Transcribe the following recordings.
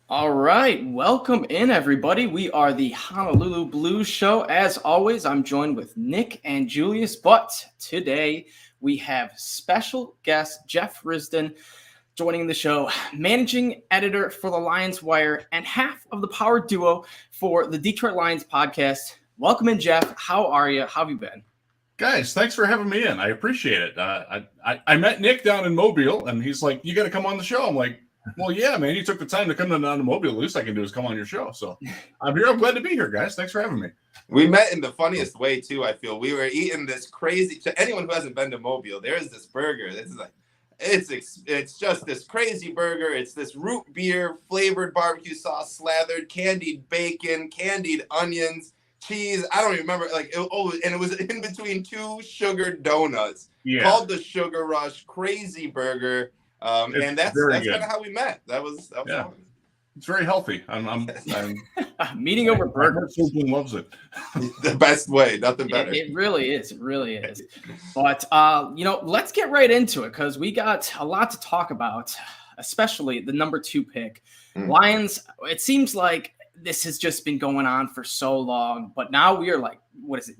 All right, welcome in, everybody. We are the Honolulu Blues Show. As always, I'm joined with Nick and Julius, but today we have special guest Jeff Risden joining the show, managing editor for the Lions Wire and half of the power duo for the Detroit Lions podcast. Welcome in, Jeff. How are you? How have you been? Guys, thanks for having me in. I appreciate it. I met Nick down in Mobile, and he's like, "You got to come on the show." I'm like, "Well, yeah, man. You took the time to come down to Mobile. The least I can do is come on your show." So I'm here. I'm glad to be here, guys. Thanks for having me. We met in the funniest way too. I feel we were eating this crazy. To anyone who hasn't been to Mobile, there is this burger. This is like, it's just this crazy burger. It's this root beer flavored barbecue sauce slathered, candied bacon, candied onions, cheese. I don't even remember. And it was in between two sugar donuts. Yeah. Called the Sugar Rush. Crazy burger. And that's kind of how we met. That was fun. It's very healthy. I'm meeting over burger. My loves it. The best way, nothing better. It really is. It really is. But let's get right into it because we got a lot to talk about, especially the number 2 pick. Lions. It seems like this has just been going on for so long, but now we are like, what is it?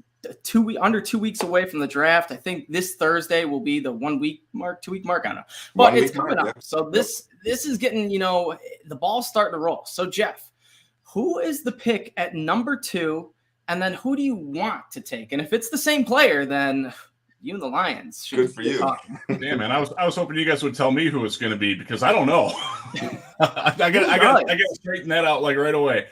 Under 2 weeks away from the draft. I think this Thursday will be the 1 week mark, 2 week mark. I don't know, but it's coming up. Yeah. So this is getting, the ball's starting to roll. So Jeff, who is the pick at number 2? And then who do you want to take? And if it's the same player, then you and the Lions should. Good for you. Yeah, man. I was hoping you guys would tell me who it's going to be because I don't know. I got to straighten that out like right away.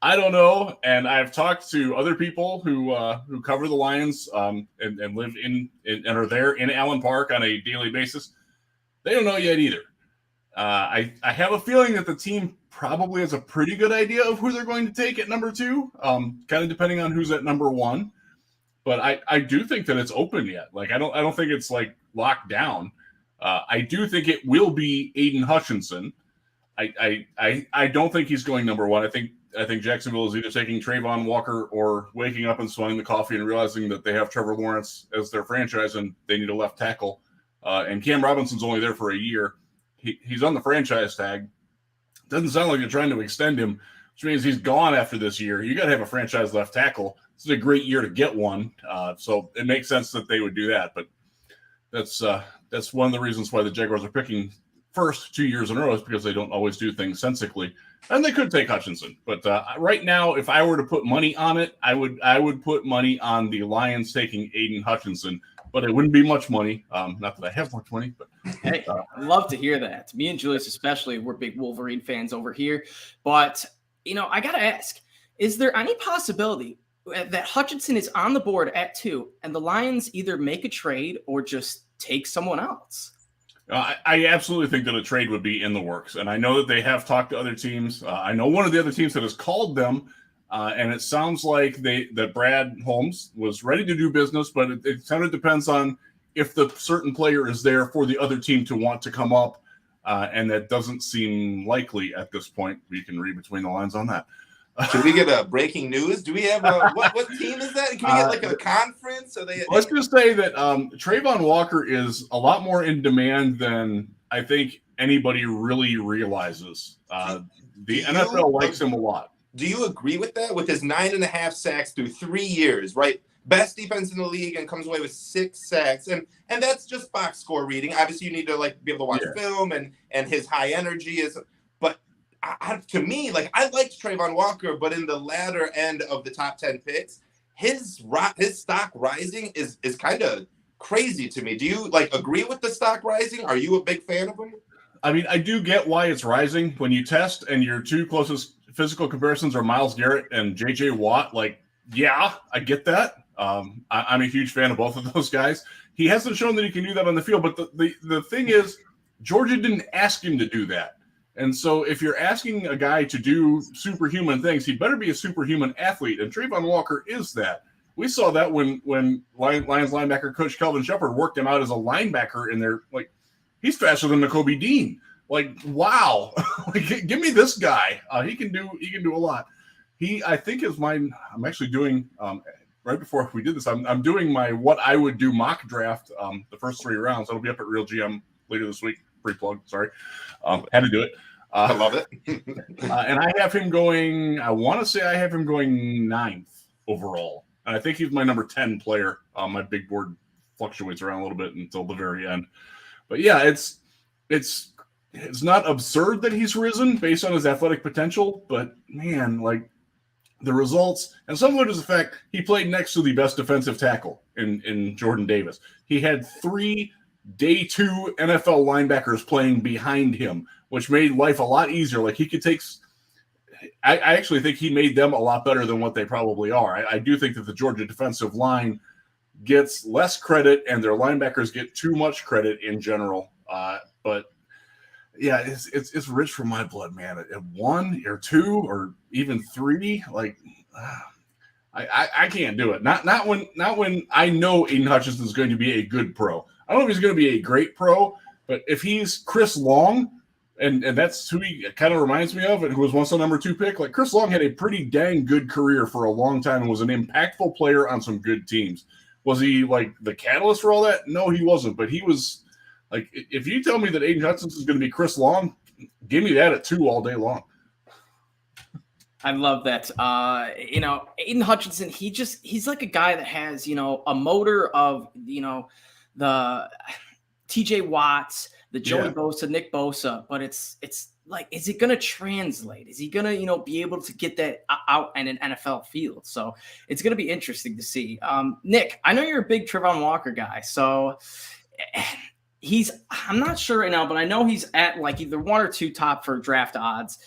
I don't know, and I've talked to other people who cover the Lions and live in and are there in Allen Park on a daily basis. They don't know yet either. I have a feeling that the team probably has a pretty good idea of who they're going to take at number 2, kind of depending on who's at number 1. But I do think that it's open yet. Like I don't think it's like locked down. I do think it will be Aiden Hutchinson. I don't think he's going number 1. I think Jacksonville is either taking Trayvon Walker or waking up and swallowing the coffee and realizing that they have Trevor Lawrence as their franchise and they need a left tackle. And Cam Robinson's only there for a year. He's on the franchise tag. Doesn't sound like they're trying to extend him, which means he's gone after this year. You got to have a franchise left tackle. This is a great year to get one. So it makes sense that they would do that. But that's one of the reasons why the Jaguars are picking first 2 years in a row is because they don't always do things sensically. And they could take Hutchinson, but right now, if I were to put money on it, I would put money on the Lions taking Aiden Hutchinson, but it wouldn't be much money. Not that I have much money, but hey, I love to hear that. Me and Julius, especially, we're big Wolverine fans over here. But I gotta ask: is there any possibility that Hutchinson is on the board at 2, and the Lions either make a trade or just take someone else? I absolutely think that a trade would be in the works, and I know that they have talked to other teams. I know one of the other teams that has called them, and it sounds like that Brad Holmes was ready to do business, but it kind of depends on if the certain player is there for the other team to want to come up, and that doesn't seem likely at this point. We can read between the lines on that. Should we get a breaking news? Do we have what team is that? Can we get like a conference? Let's just say that Trayvon Walker is a lot more in demand than I think anybody really realizes. The NFL likes him a lot. Do you agree with that? With his 9.5 sacks through 3 years, right? Best defense in the league and comes away with 6 sacks. And that's just box score reading. Obviously, you need to be able to watch film and his high energy is. But to me, I liked Trayvon Walker, but in the latter end of the top 10 picks, his stock rising is kind of crazy to me. Do you agree with the stock rising? Are you a big fan of him? I mean, I do get why it's rising. When you test and your 2 closest physical comparisons are Myles Garrett and J.J. Watt, yeah, I get that. I'm a huge fan of both of those guys. He hasn't shown that he can do that on the field, but the thing is, Georgia didn't ask him to do that. And so if you're asking a guy to do superhuman things, he better be a superhuman athlete. And Trayvon Walker is that. We saw that when Lions linebacker coach Kelvin Shepard worked him out as a linebacker in there. He's faster than Nakobe Dean. Wow. Give me this guy. He can do a lot. I think is mine. I'm actually doing right before we did this. I'm doing my what I would do mock draft. The first 3 rounds. That'll be up at Real GM later this week. Free plug. Sorry, had to do it. I love it. And I have him going, I want to say I have him going 9th overall. And I think he's my number 10 player. My big board fluctuates around a little bit until the very end. But yeah, it's not absurd that he's risen based on his athletic potential, but man, like the results, and some of it is the fact he played next to the best defensive tackle in Jordan Davis. He had 3 day 2 NFL linebackers playing behind him, which made life a lot easier. Like he could take, I actually think he made them a lot better than what they probably are. I do think that the Georgia defensive line gets less credit and their linebackers get too much credit in general. But yeah, it's rich for my blood, man. At 1 or 2 or even 3, like I can't do it. Not when I know Aiden Hutchinson is going to be a good pro. I don't know if he's going to be a great pro, but if he's Chris Long, and that's who he kind of reminds me of, and who was once a number 2 pick. Like Chris Long had a pretty dang good career for a long time and was an impactful player on some good teams. Was he like the catalyst for all that? No, he wasn't. But he was like, if you tell me that Aiden Hutchinson is going to be Chris Long, give me that at 2 all day long. I love that. Aiden Hutchinson, he's like a guy that has, a motor of, the TJ Watts, the Joey Bosa, Nick Bosa, but it's like, is it going to translate? Is he going to, be able to get that out in an NFL field? So it's going to be interesting to see. Nick, I know you're a big Trayvon Walker guy. So I'm not sure right now, but I know he's at like either 1 or 2 top for draft odds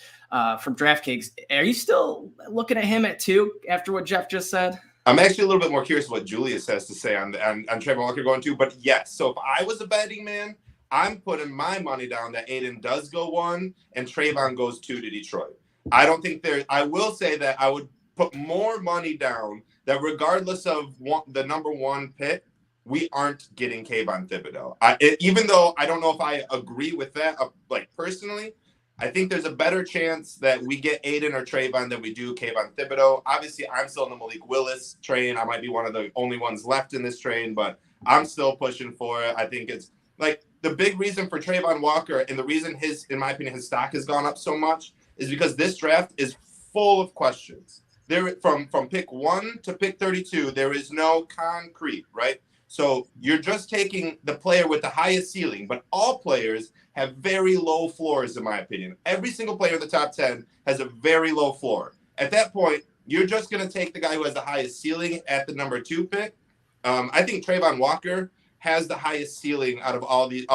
from DraftKings. Are you still looking at him at 2 after what Jeff just said? I'm actually a little bit more curious what Julius has to say on Trayvon Walker going 2, but yes. So if I was a betting man, I'm putting my money down that Aiden does go 1 and Trayvon goes 2 to Detroit. I don't think I will say that I would put more money down that regardless of the number 1 pick, we aren't getting Kayvon Thibodeau. Even though I don't know if I agree with that, like personally, I think there's a better chance that we get Aiden or Trayvon than we do Kayvon Thibodeau. Obviously, I'm still in the Malik Willis train. I might be one of the only ones left in this train, but I'm still pushing for it. I think it's like the big reason for Trayvon Walker and the reason in my opinion, his stock has gone up so much is because this draft is full of questions. There from pick 1 to pick 32, there is no concrete, right? So you're just taking the player with the highest ceiling, but all players have very low floors, in my opinion. Every single player in the top 10 has a very low floor. At that point, you're just going to take the guy who has the highest ceiling at the number 2 pick. I think Trayvon Walker has the highest ceiling out of all 3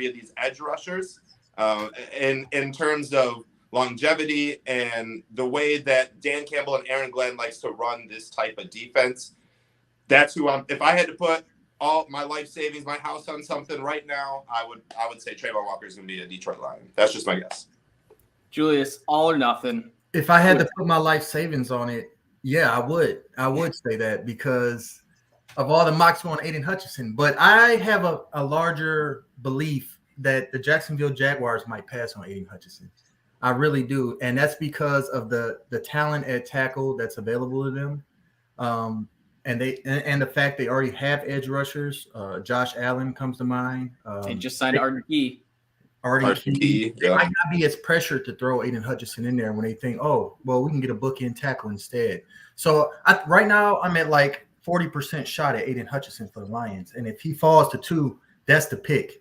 of these edge rushers in terms of longevity and the way that Dan Campbell and Aaron Glenn likes to run this type of defense. That's who if I had to put all my life savings, my house on something right now, I would say Trayvon Walker is going to be a Detroit Lion. That's just my guess. Julius, all or nothing. If I had to put my life savings on it, yeah, I would. I would say that because of all the mocks on Aiden Hutchinson. But I have a larger belief that the Jacksonville Jaguars might pass on Aiden Hutchinson. I really do. And that's because of the talent at tackle that's available to them. And the fact they already have edge rushers. Josh Allen comes to mind. They just signed Arden Key. They might not be as pressured to throw Aiden Hutchinson in there when they think, oh, well, we can get a bookend tackle instead. So right now I'm at like 40% shot at Aiden Hutchinson for the Lions. And if he falls to 2, that's the pick.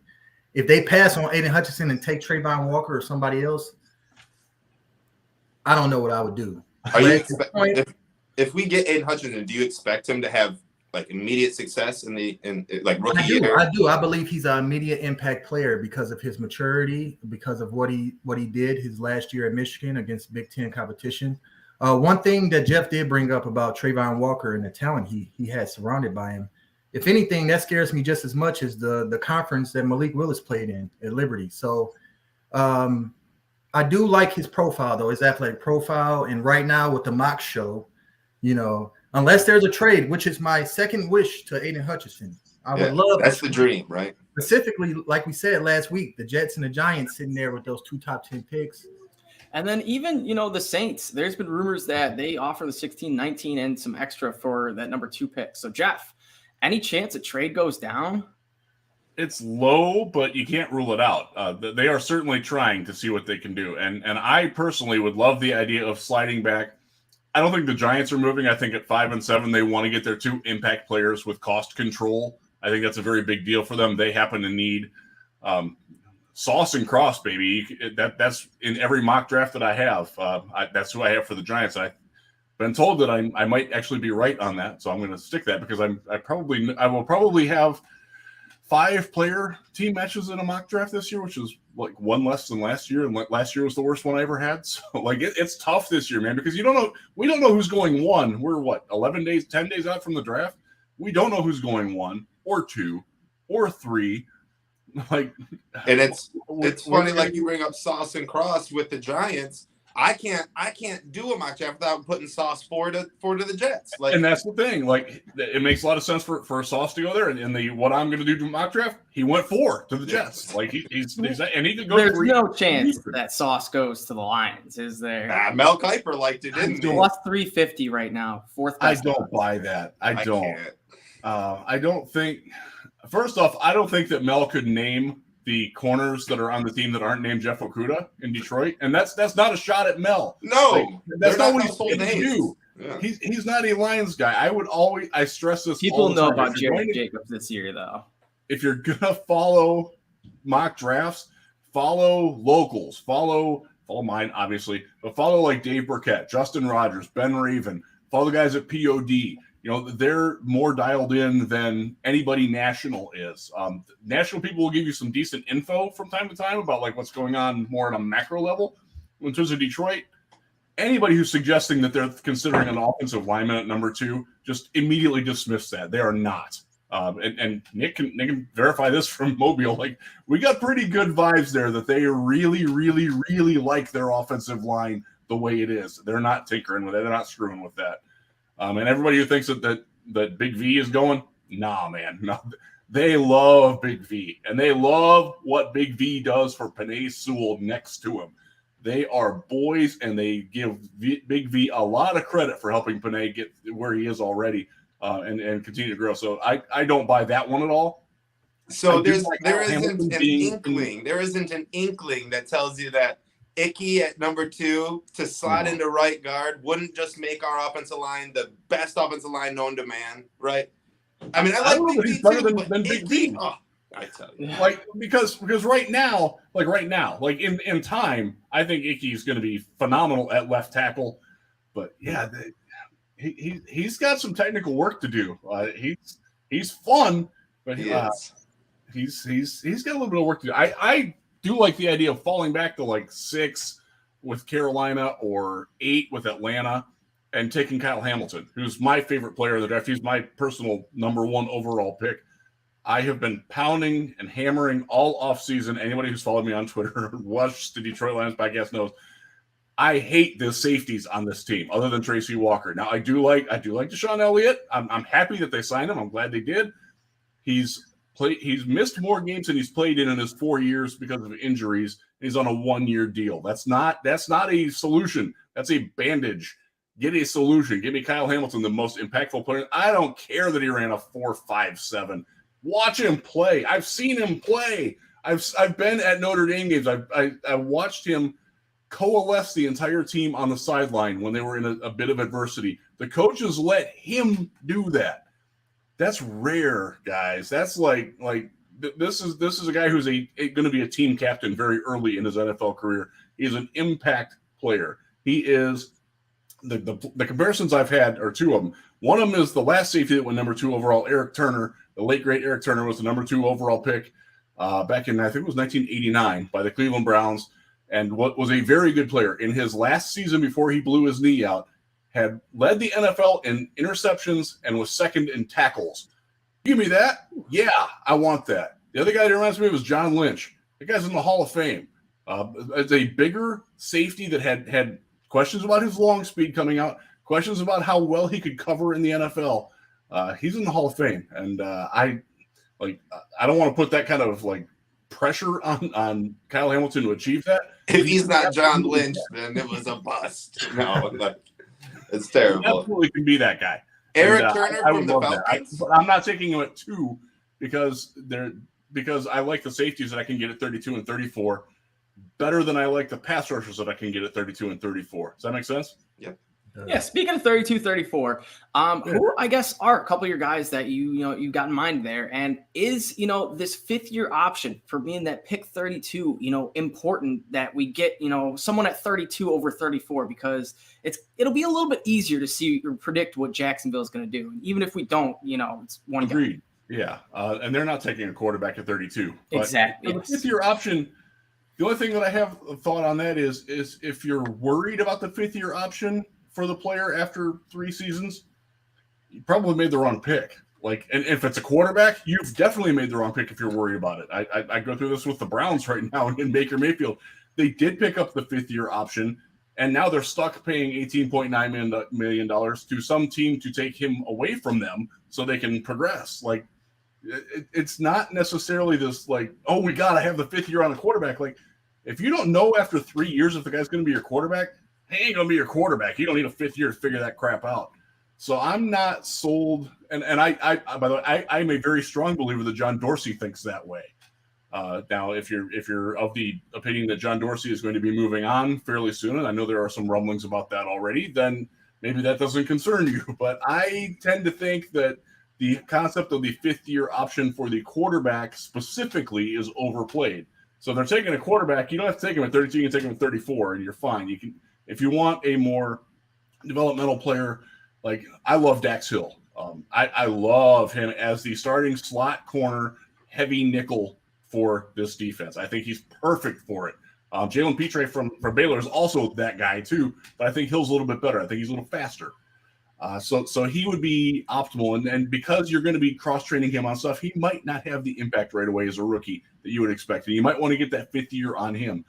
If they pass on Aiden Hutchinson and take Trayvon Walker or somebody else, I don't know what I would do. If we get Aiden Hutchinson, do you expect him to have like immediate success in like rookie year? I do. I believe he's an immediate impact player because of his maturity, because of what he did his last year at Michigan against Big Ten competition. One thing that Jeff did bring up about Trayvon Walker and the talent he had surrounded by him, if anything, that scares me just as much as the conference that Malik Willis played in at Liberty. So I do like his profile, though, his athletic profile. And right now with the mock show, unless there's a trade, which is my second wish to Aiden Hutchinson. I would love that's the dream, right? Specifically, like we said last week, the Jets and the Giants sitting there with those 2 top 10 picks. And then even, the Saints, there's been rumors that they offer the 16, 19 and some extra for that number 2 pick. So, Jeff, any chance a trade goes down? It's low, but you can't rule it out. They are certainly trying to see what they can do. And I personally would love the idea of sliding back. I don't think the Giants are moving. I think at 5-7, they want to get their 2 impact players with cost control. I think that's a very big deal for them. They happen to need Sauce and Cross, baby. That's in every mock draft that I have. That's who I have for the Giants. I've been told that I might actually be right on that, so I'm going to stick that because I will probably have 5-player team matches in a mock draft this year, which is like 1 less than last year, and last year was the worst one I ever had. So like it's tough this year, man, because we don't know who's going 1. We're 10 days out from the draft. We don't know who's going 1 or 2 or 3. Like, and it's funny, like you bring up Sauce and Cross with the Giants. I can't do a mock draft without putting Sauce forward to the Jets. Like, and that's the thing. Like, it makes a lot of sense for Sauce to go there. And in what I'm going to do to mock draft, he went 4 to the Jets. Like he's and he could go. There's no chance that Sauce goes to the Lions, is there? Mel Kiper liked it, didn't he? Plus 350 right now. 4th. I don't buy that. I don't. I don't think. First off, I don't think that Mel could name the corners that are on the team that aren't named Jeff Okudah in Detroit, and that's not a shot at Mel. No, like, that's not what he's supposed to do. Yeah. He's not a Lions guy. I stress this. People know about Jared Jacobs this year, though. If you're gonna follow mock drafts, follow locals, follow mine obviously, but follow like Dave Burkett, Justin Rogers, Ben Raven, follow the guys at POD. You know, they're more dialed in than anybody national is. National people will give you some decent info from time to time about like what's going on more on a macro level. In terms of Detroit, anybody who's suggesting that they're considering an offensive lineman at number 2, just immediately dismiss that. They are not. And Nick can verify this from Mobile. Like, we got pretty good vibes there that they really, really, really like their offensive line the way it is. They're not tinkering with it. They're not screwing with that. And everybody who thinks that Big V is going, nah, man. No, they love Big V. And they love what Big V does for Penei Sewell next to him. They are boys, and they give Big V a lot of credit for helping Penei get where he is already and continue to grow. So I don't buy that one at all. So there isn't an inkling that tells you that Icky at number 2 to slide into right guard wouldn't just make our offensive line the best offensive line known to man, right? I mean, I like Big V too, than Big V. Oh, I tell you, like because right now, in time, I think Icky's going to be phenomenal at left tackle. But yeah, he's got some technical work to do. He's fun, but he's got a little bit of work to do. I do like the idea of falling back to like 6 with Carolina or 8 with Atlanta and taking Kyle Hamilton, who's my favorite player in the draft. He's my personal number 1 overall pick. I have been pounding and hammering all offseason. Anybody who's followed me on Twitter or watched the Detroit Lions podcast knows I hate the safeties on this team other than Tracy Walker. Now, I do like Deshaun Elliott. I'm happy that they signed him. I'm glad they did. He's missed more games than he's played in his 4 years because of injuries. He's on a 1-year deal. That's not a solution. That's a bandage. Get a solution. Give me Kyle Hamilton, the most impactful player. I don't care that he ran a 4.57. Watch him play. I've seen him play. I've been at Notre Dame games. I watched him coalesce the entire team on the sideline when they were in a bit of adversity. The coaches let him do that. That's rare, guys. That's like this is a guy who's going to be a team captain very early in his NFL career. He's an impact player. He is the comparisons I've had are 2 of them. One of them is the last safety that went number 2 overall, Eric Turner. The late great Eric Turner was the number 2 overall pick back in I think it was 1989 by the Cleveland Browns, and what was a very good player in his last season before he blew his knee out. Had led the NFL in interceptions and was second in tackles. Give me that. Yeah, I want that. The other guy that reminds me of was John Lynch. The guy's in the Hall of Fame. It's a bigger safety that had questions about his long speed coming out, questions about how well he could cover in the NFL. He's in the Hall of Fame, and I don't want to put that kind of like pressure on Kyle Hamilton to achieve that. If he's not John Lynch, then it was a bust. No, it's terrible. He absolutely can be that guy. Eric Turner from the Falcons. I'm not taking him at 2 because because I like the safeties that I can get at 32 and 34 better than I like the pass rushers that I can get at 32 and 34. Does that make sense? Yep. Yeah, speaking of 32, 34, who I guess are a couple of your guys that you've got in mind there, and is this 5th-year option for being that pick 32 important that we get someone at 32 over 34, because it'll be a little bit easier to see or predict what Jacksonville is going to do, and even if we don't, it's one Agreed. guy. Yeah, and they're not taking a quarterback at 32. Exactly. The 5th-year option. The only thing that I have thought on that is if you're worried about the 5th-year option for the player after 3 seasons, you probably made the wrong pick. And if it's a quarterback, you've definitely made the wrong pick if you're worried about it. I go through this with the Browns right now in Baker Mayfield. They did pick up the 5th-year option, and now they're stuck paying $18.9 million to some team to take him away from them so they can progress. It's not necessarily this oh, we got to have the 5th year on a quarterback. If you don't know after 3 years if the guy's going to be your quarterback, he ain't going to be your quarterback. You don't need a 5th year to figure that crap out. So I'm not sold. And I by the way, I'm a very strong believer that John Dorsey thinks that way. Now, if you're of the opinion that John Dorsey is going to be moving on fairly soon, and I know there are some rumblings about that already, then maybe that doesn't concern you. But I tend to think that the concept of the 5th year option for the quarterback specifically is overplayed. So they're taking a quarterback. You don't have to take him at 32. You can take him at 34, and you're fine. You can, if you want a more developmental player, I love Dax Hill. I love him as the starting slot corner, heavy nickel for this defense. I think he's perfect for it. Jalen Petre from Baylor is also that guy too, but I think Hill's a little bit better. I think he's a little faster. So he would be optimal. And because you're going to be cross-training him on stuff, he might not have the impact right away as a rookie that you would expect. And you might want to get that 5th year on him.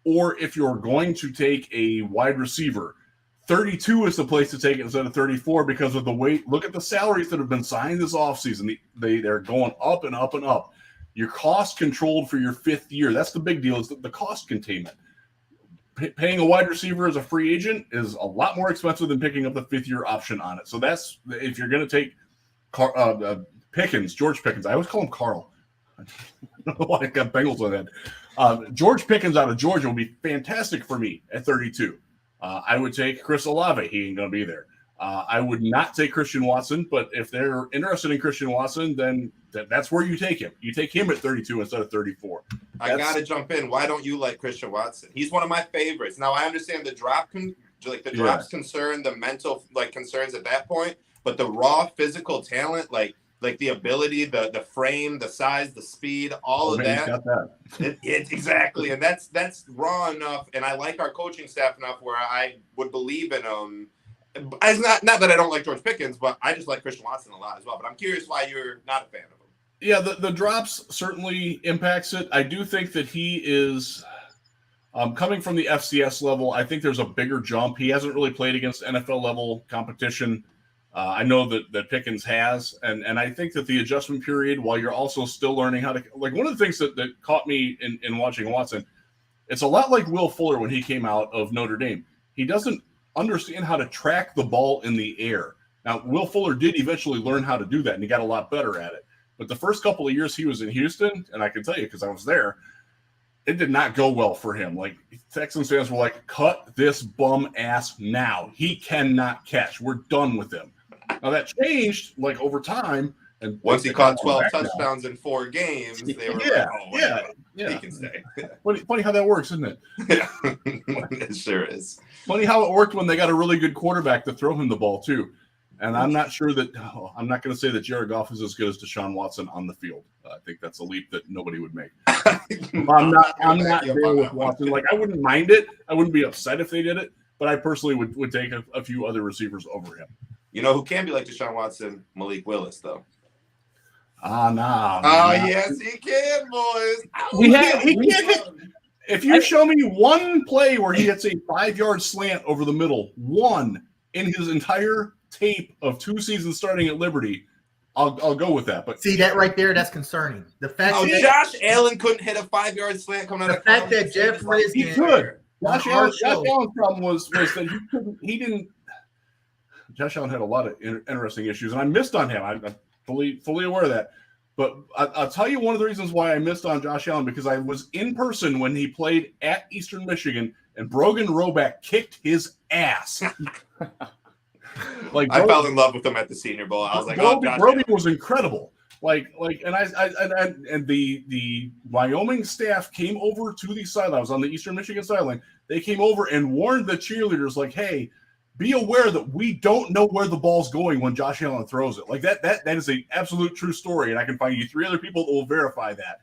Or if you're going to take a wide receiver, 32 is the place to take it instead of 34 because of the weight. Look at the salaries that have been signed this offseason. They're going up and up and up. Your cost controlled for your 5th year. That's the big deal, is the cost containment. Paying a wide receiver as a free agent is a lot more expensive than picking up the 5th year option on it. So that's, if you're going to take Pickens, George Pickens, I always call him Carl. I don't know why I got Bengals on that. George Pickens out of Georgia will be fantastic for me at 32. I would take Chris Olave. He ain't going to be there. I would not take Christian Watson, but if they're interested in Christian Watson, then that's where you take him. You take him at 32 instead of 34. I got to jump in. Why don't you like Christian Watson? He's one of my favorites. Now, I understand the drop's concern, the mental concerns at that point, but the raw physical talent, like the ability, the frame, the size, the speed, all of that. Got that. Exactly. And that's raw enough. And I like our coaching staff enough where I would believe in him. It's not that I don't like George Pickens, but I just like Christian Watson a lot as well. But I'm curious why you're not a fan of him. Yeah, the drops certainly impacts it. I do think that he is coming from the FCS level. I think there's a bigger jump. He hasn't really played against NFL level competition. I know that Pickens has, and I think that the adjustment period, while you're also still learning how to, one of the things that caught me in watching Watson, it's a lot like Will Fuller when he came out of Notre Dame. He doesn't understand how to track the ball in the air. Now, Will Fuller did eventually learn how to do that, and he got a lot better at it. But the first couple of years he was in Houston, and I can tell you because I was there, it did not go well for him. Texans fans were like, cut this bum ass now. He cannot catch. We're done with him. Now, that changed over time. And once he caught 12 touchdowns in 4 games, they were he can stay. Funny how that works, isn't it? Yeah, it sure is. Funny how it worked when they got a really good quarterback to throw him the ball, too. And I'm not sure that I'm not going to say that Jared Goff is as good as Deshaun Watson on the field. I think that's a leap that nobody would make. I'm not there with Watson. I wouldn't mind it. I wouldn't be upset if they did it, but I personally would take a few other receivers over him. You know who can be like Deshaun Watson? Malik Willis, though. Nah. Oh, yes, he can, boys. If you show me one play where he hits a 5-yard slant over the middle, one in his entire tape of 2 seasons starting at Liberty, I'll go with that. But see that right there, that's concerning. The fact that Josh Allen couldn't hit a 5-yard slant coming out of the fact that Jeff Risden, he could. Josh Allen's problem was that he didn't. Josh Allen had a lot of interesting issues, and I missed on him. I'm fully aware of that. But I'll tell you one of the reasons why I missed on Josh Allen, because I was in person when he played at Eastern Michigan, and Brogan Roback kicked his ass. Like I fell in love with him at the Senior Bowl. I was like, Brogan was incredible. And the Wyoming staff came over to the sideline. I was on the Eastern Michigan sideline. They came over and warned the cheerleaders, like, hey, be aware that we don't know where the ball's going when Josh Allen throws it. Like that is an absolute true story, and I can find you 3 other people that will verify that.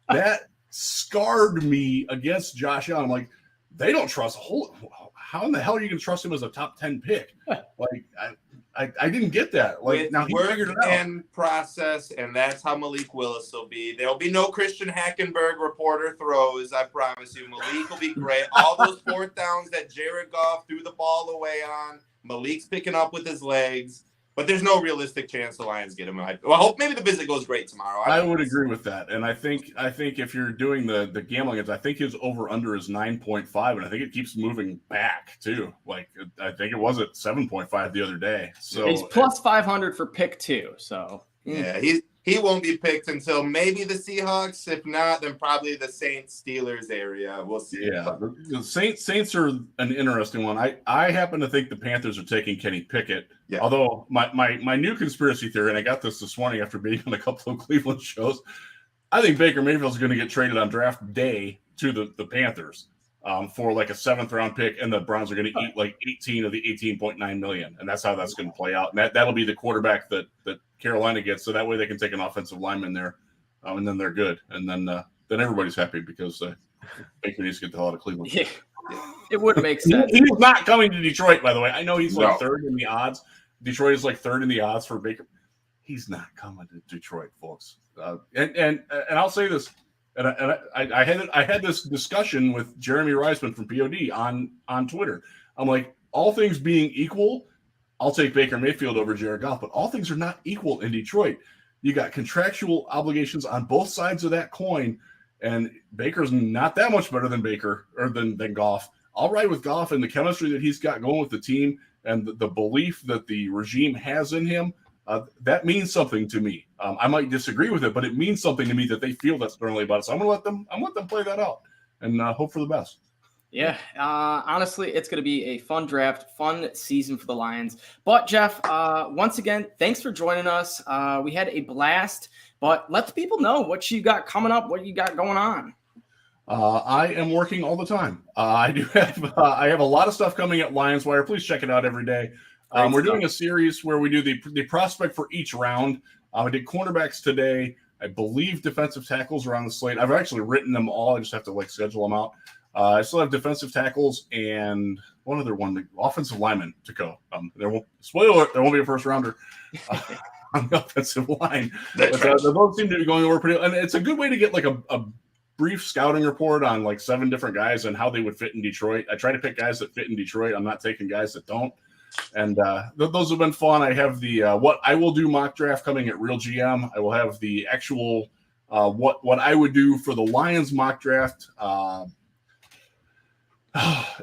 That scarred me against Josh Allen. I'm like, they don't trust how in the hell are you going to trust him as a top 10 pick? Like, I didn't get that. Like, with now he figured it out. And process, and that's how Malik Willis will be. There'll be no Christian Hackenberg reporter throws. I promise you, Malik will be great. All those 4th downs that Jared Goff threw the ball away on, Malik's picking up with his legs. But there's no realistic chance the Lions get him. I hope maybe the visit goes great tomorrow. I would agree with that, and I think if you're doing the gambling, I think his over under is 9.5, and I think it keeps moving back too. Like I think it was at 7.5 the other day. So he's plus 500 for pick 2. So yeah, he won't be picked until maybe the Seahawks. If not, then probably the Saints Steelers area. We'll see. Yeah, the Saints are an interesting one. I happen to think the Panthers are taking Kenny Pickett. Yeah. Although my new conspiracy theory, and I got this morning after being on a couple of Cleveland shows, I think Baker Mayfield's going to get traded on draft day to the Panthers for like a 7th round pick, and the Browns are going to eat like 18 of the 18.9 million, and that's how that's going to play out. And that'll be the quarterback that Carolina gets, so that way they can take an offensive lineman there, and then they're good, and then everybody's happy because Baker needs to get the hell out of Cleveland. Yeah. It would make sense. He's not coming to Detroit, by the way. I know he's like 3rd in the odds. Detroit is like 3rd in the odds for Baker. He's not coming to Detroit, folks. And I'll say this, and I had this discussion with Jeremy Reisman from POD on Twitter. I'm like, all things being equal, I'll take Baker Mayfield over Jared Goff, but all things are not equal in Detroit. You got contractual obligations on both sides of that coin, and Baker's not that much better than than Goff. I'll ride with Goff and the chemistry that he's got going with the team and the belief that the regime has in him. That means something to me. I might disagree with it, but it means something to me that they feel that strongly about it. So I'm going to let them play that out and hope for the best. Yeah, honestly, it's going to be a fun draft, fun season for the Lions. But, Jeff, once again, thanks for joining us. We had a blast, but let the people know what you got coming up, what you got going on. I am working all the time. I have a lot of stuff coming at Lions Wire. Please check it out every day. We're doing a series where we do the prospect for each round. I did cornerbacks today. I believe defensive tackles are on the slate. I've actually written them all. I just have to schedule them out. I still have defensive tackles and one other one, the offensive lineman to go. Spoiler alert, there won't be a first rounder on the offensive line. But they both seem to be going over pretty, and it's a good way to get like a brief scouting report on like 7 different guys and how they would fit in Detroit. I try to pick guys that fit in Detroit. I'm not taking guys that don't. And those have been fun. I have the what I will do mock draft coming at Real GM. I will have the actual what I would do for the Lions mock draft.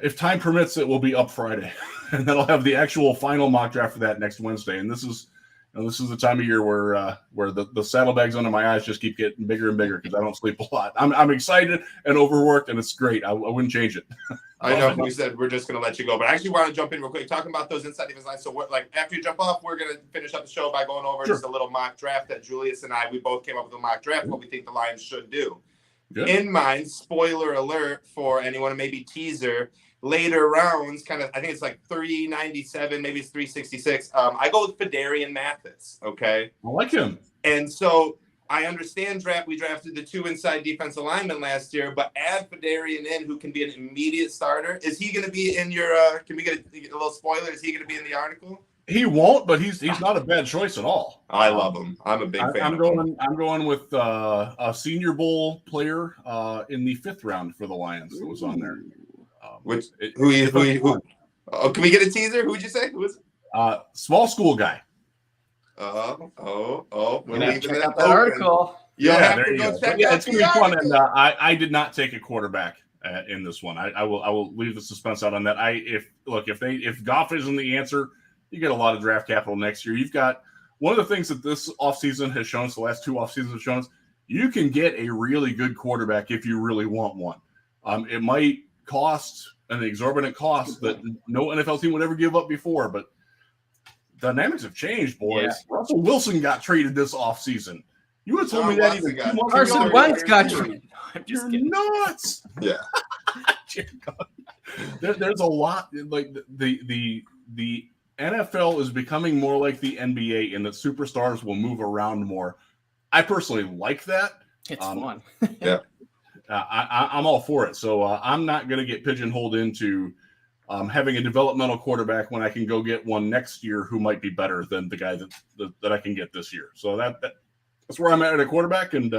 If time permits, it will be up Friday, and then I'll have the actual final mock draft for that next Wednesday. And this is the time of year where the saddlebags under my eyes just keep getting bigger and bigger because I don't sleep a lot. I'm excited and overworked, and it's great. I wouldn't change it. I know we said we're just going to let you go, but I actually want to jump in real quick, talking about those inside defense lines. So after you jump off, we're going to finish up the show by going over just a little mock draft that Julius and we both came up with a mock draft, what we think the Lions should do. Good. In mind, spoiler alert for anyone, maybe teaser, later rounds, kind of, I think it's like 397, maybe it's 366. I go with Fedarian Mathis, okay? I like him. And so I understand we drafted the 2 inside defensive linemen last year, but add Fedarian in, who can be an immediate starter. Is he going to be in your, can we get a little spoiler? Is he going to be in the article? He won't, but he's not a bad choice at all. I love him. I'm a big fan. I'm going with a Senior Bowl player in the 5th round for the Lions that was on there. Who? Oh, can we get a teaser? Who would you say? Who is it? Small school guy. We're check out that article. Yeah, there you go. Yeah, it's gonna be fun. And I did not take a quarterback in this one. I will leave the suspense out on that. If Goff isn't the answer, you get a lot of draft capital next year. You've got one of the things that this offseason has shown us, the last 2 offseasons have shown us, you can get a really good quarterback if you really want one. It might cost an exorbitant cost that no NFL team would ever give up before, but dynamics have changed, boys. Yeah. Russell Wilson got traded this offseason. You would have told me that even 2 months ago. Carson Wentz got traded. I'm just kidding. Nuts. Yeah. There's a lot. Like the NFL is becoming more like the NBA in that superstars will move around more. I personally like that. It's fun. Yeah. I'm all for it. So I'm not going to get pigeonholed into having a developmental quarterback when I can go get one next year who might be better than the guy that I can get this year. So that's where I'm at a quarterback, and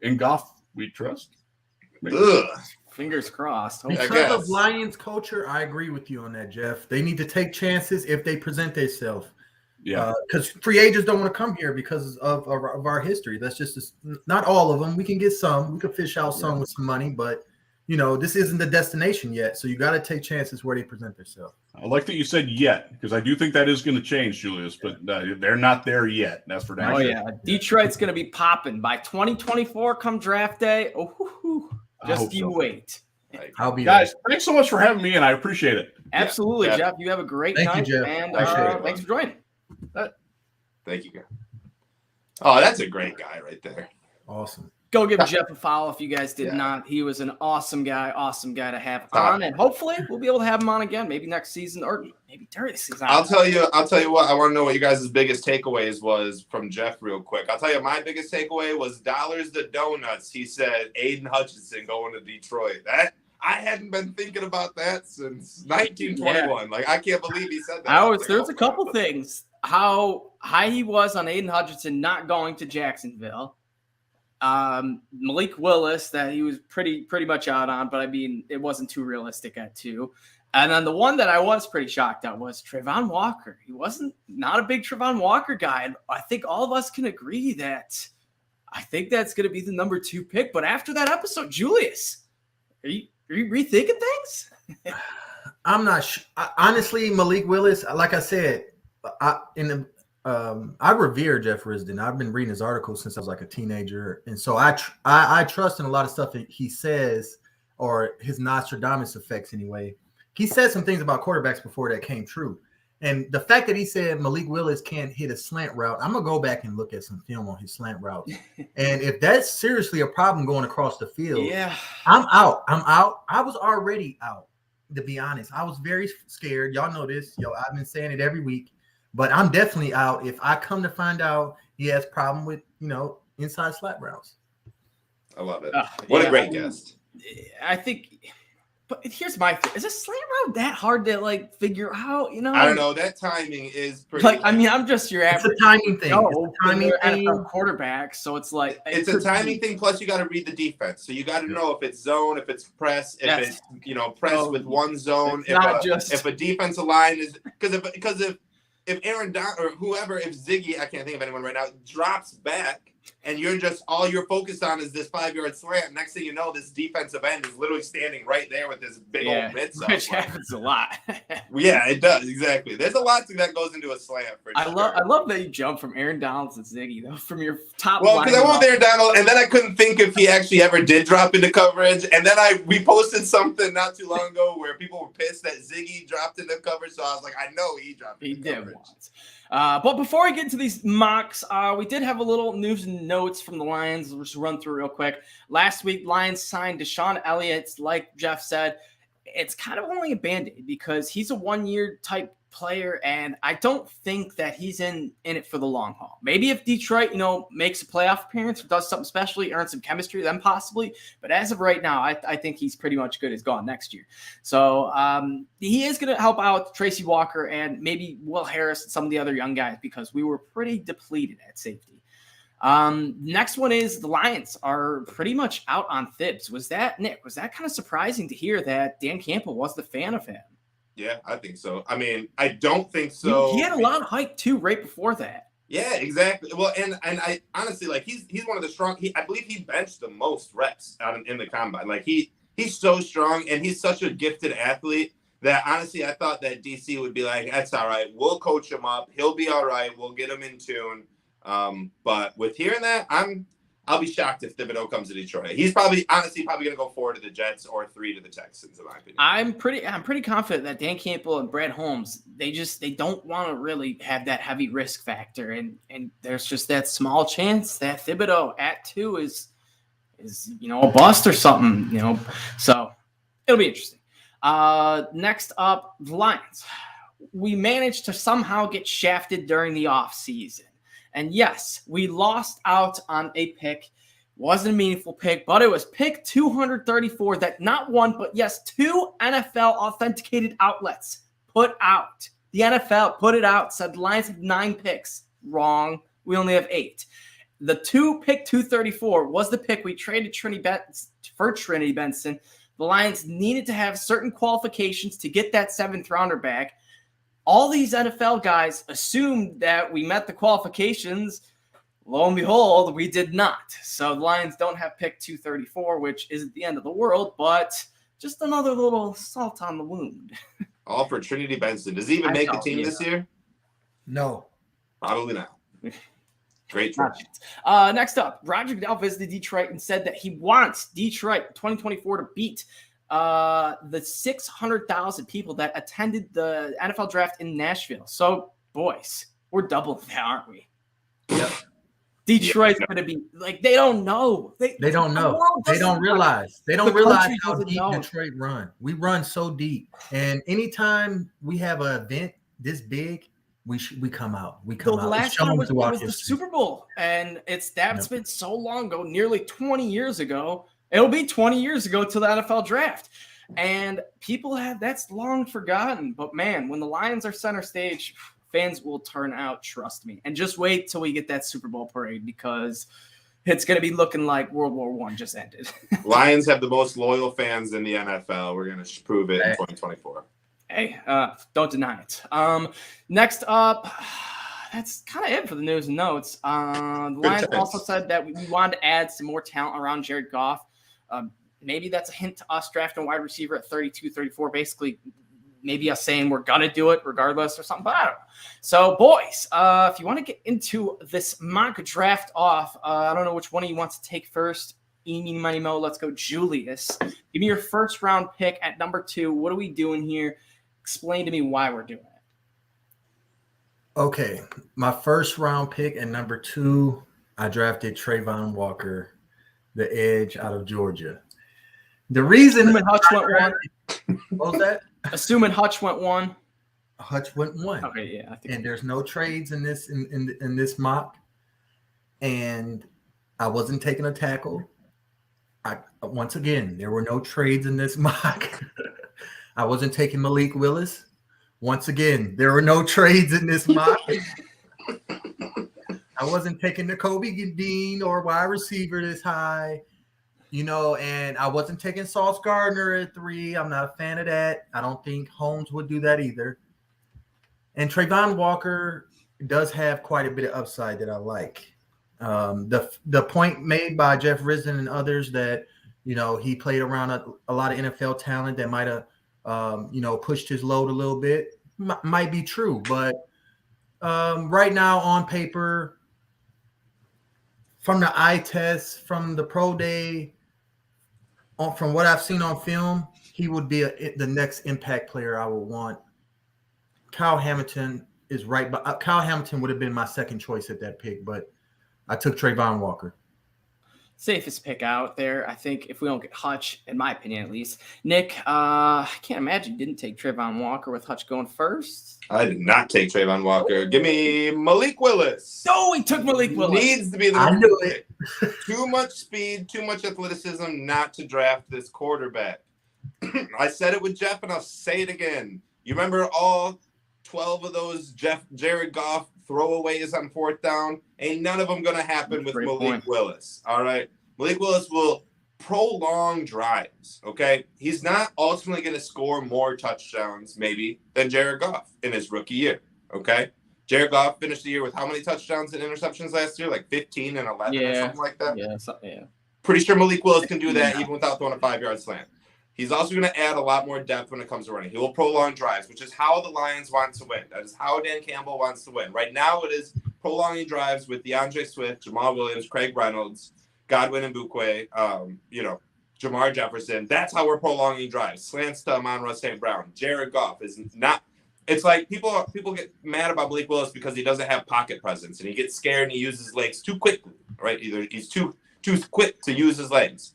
in Goff we trust. Fingers crossed. Because of Lions culture, I agree with you on that, Jeff. They need to take chances if they present themselves. Yeah, because free agents don't want to come here because of our history. That's just not all of them. We can get some. We can fish out some with some money, but this isn't the destination yet. So you got to take chances where they present themselves. I like that you said "yet" because I do think that is going to change, Julius. But they're not there yet. That's for damn sure. Yeah, Detroit's going to be popping by 2024. Come draft day. Oh, just you wait. I'll be guys. Thanks so much for having me, and I appreciate it. Absolutely, yeah. Jeff. You have a great Thank night, you, Jeff. and thanks for joining. Thank you. Oh, that's a great guy right there. Awesome. Go give Jeff a follow if you guys did not. He was an awesome guy to have on, and hopefully we'll be able to have him on again, maybe next season or maybe during the season. I'll tell you what. I want to know what you guys' biggest takeaways was from Jeff real quick. I'll tell you my biggest takeaway was dollars to donuts. He said Aiden Hutchinson going to Detroit. That I hadn't been thinking about that since 1921. Yeah. Like I can't believe he said that. There's a couple things. How high he was on Aiden Hutchinson not going to Jacksonville. Malik Willis that he was pretty much out on, but I mean it wasn't too realistic at 2. And then the one that I was pretty shocked at was Trayvon Walker. He wasn't not a big Trayvon Walker guy, and I think all of us can agree that I think that's going to be the number 2 pick. But after that episode, Julius, are you rethinking things? I'm not honestly, Malik Willis. Like I said, I revere Jeff Risden. I've been reading his articles since I was like a teenager, and so I trust in a lot of stuff that he says, or his Nostradamus effects anyway. He said some things about quarterbacks before that came true, and the fact that he said Malik Willis can't hit a slant route, I'm gonna go back and look at some film on his slant routes, and if that's seriously a problem going across the field, I'm out. I was already out, to be honest. I was very scared. Y'all know this. I've been saying it every week. But I'm definitely out if I come to find out he has problem with, inside slap routes. I love it. What a great guest. I think, but here's my thing. Is a slant route that hard to figure out? I don't know. That timing is pretty. I'm just your average. It's a timing thing. NFL quarterback. So it's it's a timing thing. Plus, you got to read the defense. So you got to know if it's zone, if it's press, if it's press with one zone. If a defensive line is because if Aaron or whoever, if Ziggy, I can't think of anyone right now, drops back and all you're focused on is this 5-yard slant. Next thing you know, this defensive end is literally standing right there with this big old mitts. Which happens a lot. Yeah, it does. Exactly. There's a lot that goes into a slant. I love that you jump from Aaron Donald to Ziggy, though, from your top line. Well, because I went Aaron Donald, and then I couldn't think if he actually ever did drop into coverage. And then we posted something not too long ago where people were pissed that Ziggy dropped into coverage. So I was like, I know he dropped into coverage. He did once. But before we get into these mocks, we did have a little news and notes from the Lions. We'll just run through real quick. Last week, Lions signed Deshaun Elliott. Like Jeff said, it's kind of only a Band-Aid because he's a 1-year type player, and I don't think that he's in it for the long haul. Maybe if Detroit, makes a playoff appearance or does something special, earns some chemistry, then possibly. But as of right now, I think he's pretty much good as gone next year. So he is going to help out Tracy Walker and maybe Will Harris and some of the other young guys because we were pretty depleted at safety. Next one is the Lions are pretty much out on Thibs. Was that kind of surprising to hear that Dan Campbell was the fan of him? Yeah, I think so. I mean, I don't think so. He had a lot of hype too right before that. Yeah, exactly. Well, and I honestly he's one of the strong. I believe he benched the most reps in the combine. He's so strong and he's such a gifted athlete that honestly I thought that DC would be like, that's all right. We'll coach him up. He'll be all right. We'll get him in tune. But with hearing that, I'll be shocked if Thibodeau comes to Detroit. He's probably going to go 4 to the Jets or 3 to the Texans, in my opinion. I'm pretty confident that Dan Campbell and Brad Holmes, they don't want to really have that heavy risk factor, and there's just that small chance that Thibodeau at 2 is a bust or something, So it'll be interesting. Next up, the Lions. We managed to somehow get shafted during the offseason. And yes, we lost out on a pick. Wasn't a meaningful pick, but it was pick 234 that not one, but yes, 2 NFL authenticated outlets put out. The NFL put it out, said the Lions have 9 picks. Wrong. We only have 8. The pick 234 was the pick we traded for Trinity Benson. The Lions needed to have certain qualifications to get that 7th rounder back. All these NFL guys assumed that we met the qualifications. Lo and behold, we did not. So the Lions don't have pick 234, which isn't the end of the world, but just another little salt on the wound. All for Trinity Benson. Does he even make the team this year? No. Probably not. Great choice. Next up, Roger Goodell visited Detroit and said that he wants Detroit 2024 to beat the 600,000 people that attended the NFL draft in Nashville. So, boys, we're doubling that, aren't we? Yep. Detroit's going to be like, they don't know. They don't know. They don't realize. They don't realize how deep Detroit run. We run so deep. And anytime we have an event this big, we come out. We come out. The last time was the Super Bowl. And that's been so long ago, nearly 20 years ago. It'll be 20 years ago to the NFL draft. And people that's long forgotten. But man, when the Lions are center stage, fans will turn out, trust me. And just wait till we get that Super Bowl parade, because it's going to be looking like World War I just ended. Lions have the most loyal fans in the NFL. We're going to prove it in 2024. Hey, don't deny it. Next up, that's kind of it for the news and notes. The Lions also said that we wanted to add some more talent around Jared Goff. Maybe that's a hint to us drafting a wide receiver at 32, 34, basically maybe us saying we're going to do it regardless or something, but I don't know. So, boys, if you want to get into this mock draft off, I don't know which one of you wants to take first. Eeny, money, mo. Let's go, Julius. Give me your first round pick at number 2. What are we doing here? Explain to me why we're doing it. Okay, my first round pick at number 2, I drafted Trayvon Walker, the edge out of Georgia. The reason Hutch went 1. What was that? Assuming Hutch went 1. Hutch went 1. Okay, yeah. I think and there's no trades in this in this mock. And I wasn't taking a tackle. Once again, there were no trades in this mock. I wasn't taking Malik Willis. Once again, there were no trades in this mock. I wasn't taking Nakobe Dean or wide receiver this high. And I wasn't taking Sauce Gardner at 3. I'm not a fan of that. I don't think Holmes would do that either. And Trayvon Walker does have quite a bit of upside that I like. The point made by Jeff Risden and others that, he played around a lot of NFL talent that might have, pushed his load a little bit, might be true. But right now on paper, from the eye test, from the pro day, from what I've seen on film, he would be the next impact player I would want. Kyle Hamilton is right, but Kyle Hamilton would have been my second choice at that pick, but I took Trayvon Walker. Safest pick out there, I think, if we don't get Hutch, in my opinion at least. Nick, I can't imagine you didn't take Trayvon Walker with Hutch going first. I did not take Trayvon Walker. Give me Malik Willis. Oh, he took Malik Willis. Needs to be the I knew it. Too much speed, too much athleticism not to draft this quarterback. I said it with Jeff, and I'll say it again. You remember all 12 of those Jared Goff throwaways on 4th down? Ain't none of them going to happen with Malik Willis. All right. Malik Willis will prolong drives. Okay. He's not ultimately going to score more touchdowns, maybe, than Jared Goff in his rookie year. Okay. Jared Goff finished the year with how many touchdowns and interceptions last year? Like 15 and 11 or something like that. Yeah. Pretty sure Malik Willis can do that even without throwing a 5-yard slant. He's also going to add a lot more depth when it comes to running. He will prolong drives, which is how the Lions want to win. That is how Dan Campbell wants to win. Right now, it is prolonging drives with DeAndre Swift, Jamal Williams, Craig Reynolds, Godwin Mbukwe, Jamar Jefferson. That's how we're prolonging drives. Slants to Amon-Ra St. Brown. Jared Goff is not. It's like people get mad about Malik Willis because he doesn't have pocket presence and he gets scared and he uses his legs too quickly, right? Either he's too quick to use his legs.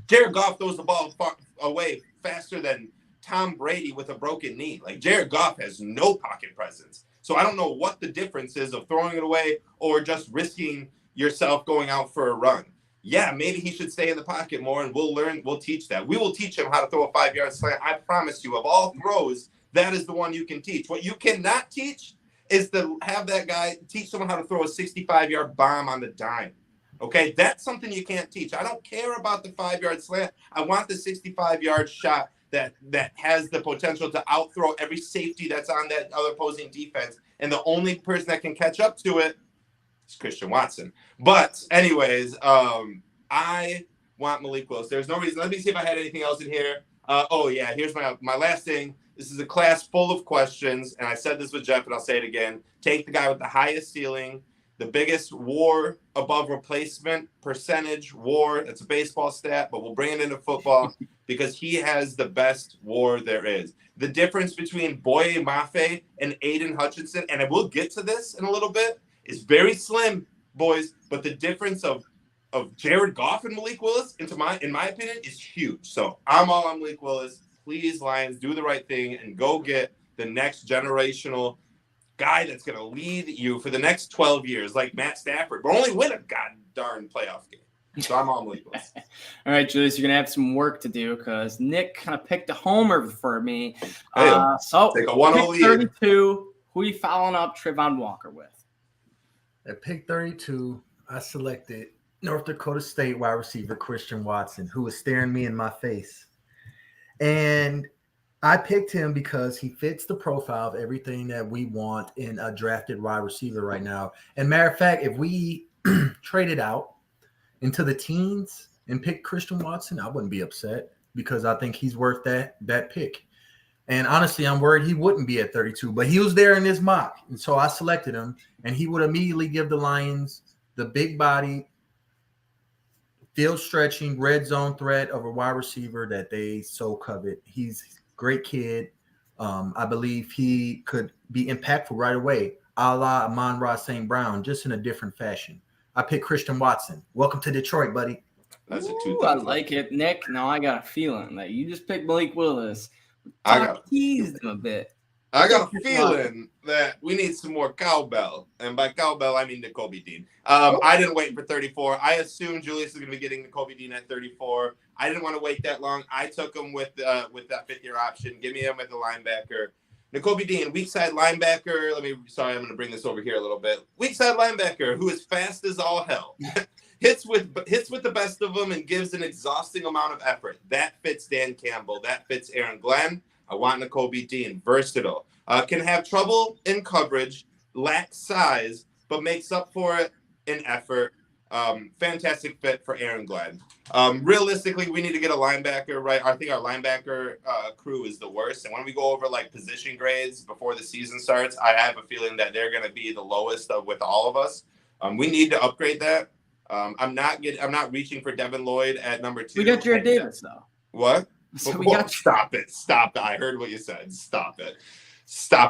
Jared Goff throws the ball far away faster than Tom Brady with a broken knee. Like, Jared Goff has no pocket presence. So I don't know what the difference is of throwing it away or just risking yourself going out for a run. Yeah, maybe he should stay in the pocket more, and we'll teach that. We will teach him how to throw a 5-yard slant. I promise you, of all throws, that is the one you can teach. What you cannot teach is to have that guy teach someone how to throw a 65-yard bomb on the dime. Okay, that's something you can't teach. I don't care about the 5-yard slant. I want the 65-yard shot that has the potential to outthrow every safety that's on that other opposing defense. And the only person that can catch up to it is Christian Watson. But anyways, I want Malik Willis. There's no reason. Let me see if I had anything else in here. Here's my last thing. This is a class full of questions, and I said this with Jeff, and I'll say it again. Take the guy with the highest ceiling, the biggest WAR above replacement percentage WAR. That's a baseball stat, but we'll bring it into football because he has the best WAR there is. The difference between Boye Mafe and Aiden Hutchinson, and we'll get to this in a little bit, is very slim, boys. But the difference of Jared Goff and Malik Willis, in my opinion, is huge. So I'm all on Malik Willis. Please, Lions, do the right thing and go get the next generational guy that's going to lead you for the next 12 years, like Matt Stafford, but only win a god darn playoff game. So I'm on Malik Willis. All right, Julius, you're going to have some work to do because Nick kind of picked a homer for me. So take a 1-0 lead. 32, who are you following up Trayvon Walker with? At pick 32, I selected North Dakota State wide receiver Christian Watson, who was staring me in my face. And I picked him because he fits the profile of everything that we want in a drafted wide receiver right now. And matter of fact, if we traded out into the teens and picked Christian Watson, I wouldn't be upset because I think he's worth that pick. And honestly, I'm worried he wouldn't be at 32, but he was there in this mock. And so I selected him, and he would immediately give the Lions the big body, field stretching, red zone threat of a wide receiver that they so covet. He's a great kid. I believe he could be impactful right away, a la Amon-Ra St. Brown, just in a different fashion. I picked Christian Watson. Welcome to Detroit, buddy. That's a Ooh, I like it, Nick. Now I got a feeling that you just picked Malik Willis. I teased him a bit. I got a feeling that we need some more cowbell. And by cowbell, I mean Nakobe Dean. I didn't wait for 34. I assumed Julius is going to be getting Nakobe Dean at 34. I didn't want to wait that long. I took him with that fifth-year option. Give me him with the linebacker. Nakobe Dean, weak side linebacker. I'm going to bring this over here a little bit. Weak side linebacker who is fast as all hell. hits with the best of them and gives an exhausting amount of effort. That fits Dan Campbell. That fits Aaron Glenn. I want Nakobe Dean, versatile. Can have trouble in coverage, lacks size, but makes up for it in effort. Fantastic fit for Aaron Glenn. Realistically, we need to get a linebacker, right? I think our linebacker crew is the worst. And when we go over like position grades before the season starts, I have a feeling that they're going to be the lowest with all of us. We need to upgrade that. I'm not reaching for Devin Lloyd at number 2. We got Jared Davis though. What? So Stop it. I heard what you said. Stop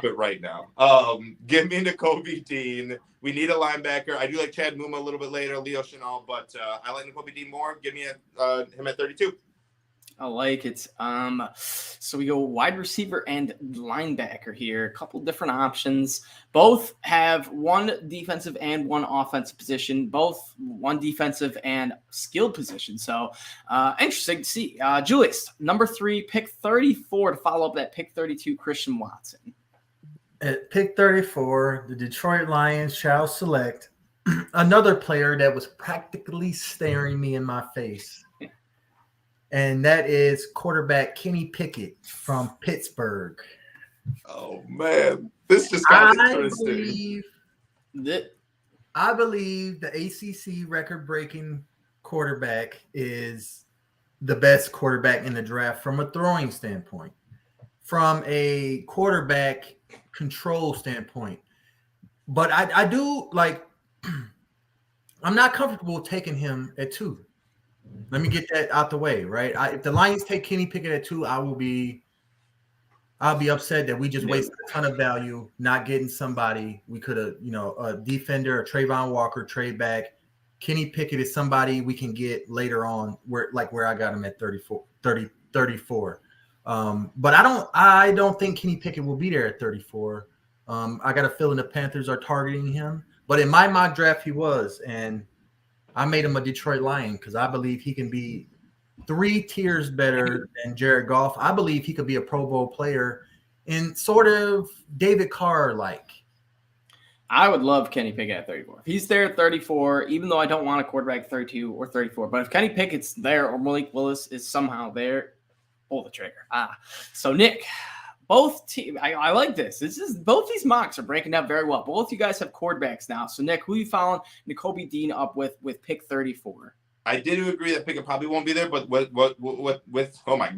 it right now. Give me Nakobe Dean. We need a linebacker. I do like Chad Muma a little bit later, Leo Chenal, but I like Nakobe Dean more. Give me him at 32. I like it. So we go wide receiver and linebacker here. A couple different options. Both have one defensive and one offensive position. Both one defensive and skilled position. So interesting to see. Julius, number 3, pick 34 to follow up that pick 32, Christian Watson. At pick 34, the Detroit Lions shall select another player that was practically staring me in my face. And that is quarterback Kenny Pickett from Pittsburgh. Oh, man. This just got interesting. I believe the ACC record-breaking quarterback is the best quarterback in the draft from a throwing standpoint, from a quarterback control standpoint. But I do like, I'm not comfortable taking him at 2. Let me get that out the way, right? If the Lions take Kenny Pickett at 2, I'll be upset that we just wasted a ton of value not getting somebody we could have, a defender, a Trayvon Walker trade back. Kenny Pickett is somebody we can get later on where I got him at 34. But I don't think Kenny Pickett will be there at 34. I got a feeling the Panthers are targeting him, but in my mock draft he was, and I made him a Detroit Lion because I believe he can be 3 tiers better than Jared Goff. I believe he could be a Pro Bowl player in sort of David Carr-like. I would love Kenny Pickett at 34. If he's there at 34, even though I don't want a quarterback 32 or 34, but if Kenny Pickett's there or Malik Willis is somehow there, pull the trigger. So Nick, both teams, I like this. Both these mocks are breaking down very well. Both you guys have quarterbacks now. So Nick, who are you following Nakobe Dean up with pick 34? I did agree that Pickett probably won't be there, but with oh my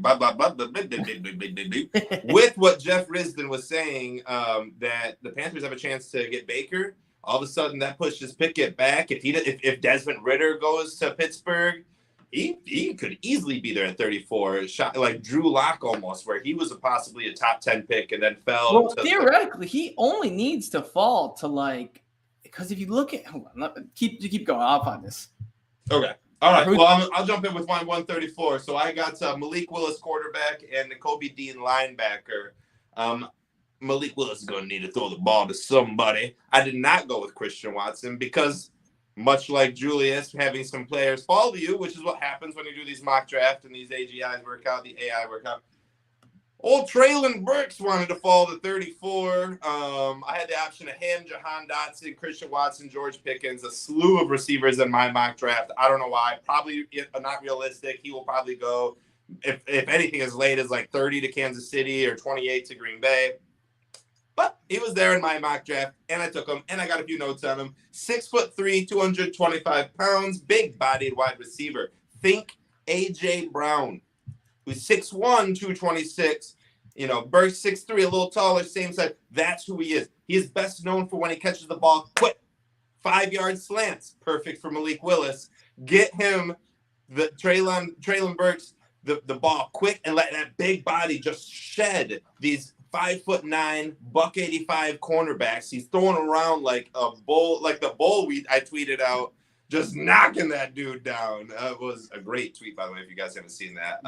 with what Jeff Risden was saying, that the Panthers have a chance to get Baker, all of a sudden that pushes Pickett back. If Desmond Ridder goes to Pittsburgh, he could easily be there at 34, shot like Drew Lock almost, where he was possibly a top 10 pick and then fell. Well, theoretically, he only needs to fall to because if you look at, hold on, keep going. I'll find this. Okay. All right. Well, I'll jump in with my 134. So I got Malik Willis, quarterback, and Nakobe Dean, linebacker. Malik Willis is going to need to throw the ball to somebody. I did not go with Christian Watson because, much like Julius, having some players follow you, which is what happens when you do these mock drafts and these AGIs work out, the AI work out. Old Traylon Burks wanted to fall to 34. I had the option of him, Jahan Dotson, Christian Watson, George Pickens, a slew of receivers in my mock draft. I don't know why. Probably not realistic. He will probably go, if anything, as late as 30 to Kansas City or 28 to Green Bay. But he was there in my mock draft, and I took him, and I got a few notes on him. 6'3", 225 pounds, big-bodied wide receiver. Think A.J. Brown, who's 6'1", 226. Burks 6'3", a little taller, same size. That's who he is. He is best known for when he catches the ball quick. 5-yard slants, perfect for Malik Willis. Get him, the Traylon Burks, the ball quick and let that big body just shed these 5'9", $185 cornerbacks. He's throwing around like a bull, like the bull I tweeted out, just knocking that dude down. It was a great tweet, by the way, if you guys haven't seen that.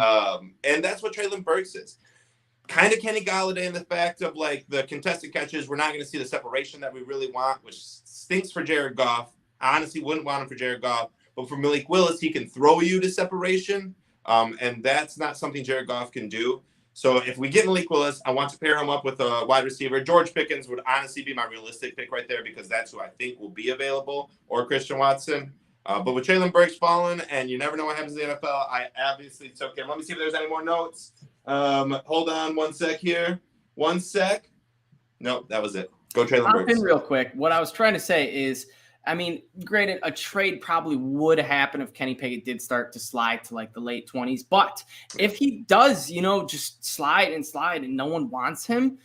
And that's what Traylon Burks is. Kind of Kenny Golladay in the fact of the contested catches. We're not going to see the separation that we really want, which stinks for Jared Goff. I honestly wouldn't want him for Jared Goff. But for Malik Willis, he can throw you to separation. And that's not something Jared Goff can do. So if we get Malik Willis, I want to pair him up with a wide receiver. George Pickens would honestly be my realistic pick right there because that's who I think will be available, or Christian Watson. But with Traylon Burks falling, and you never know what happens in the NFL, I obviously took him. Let me see if there's any more notes. Hold on one sec here. One sec. Nope, that was it. Go Traylon Burks. In real quick. What I was trying to say is, granted, a trade probably would happen if Kenny Pickett did start to slide to the late 20s. But if he does, just slide and no one wants him,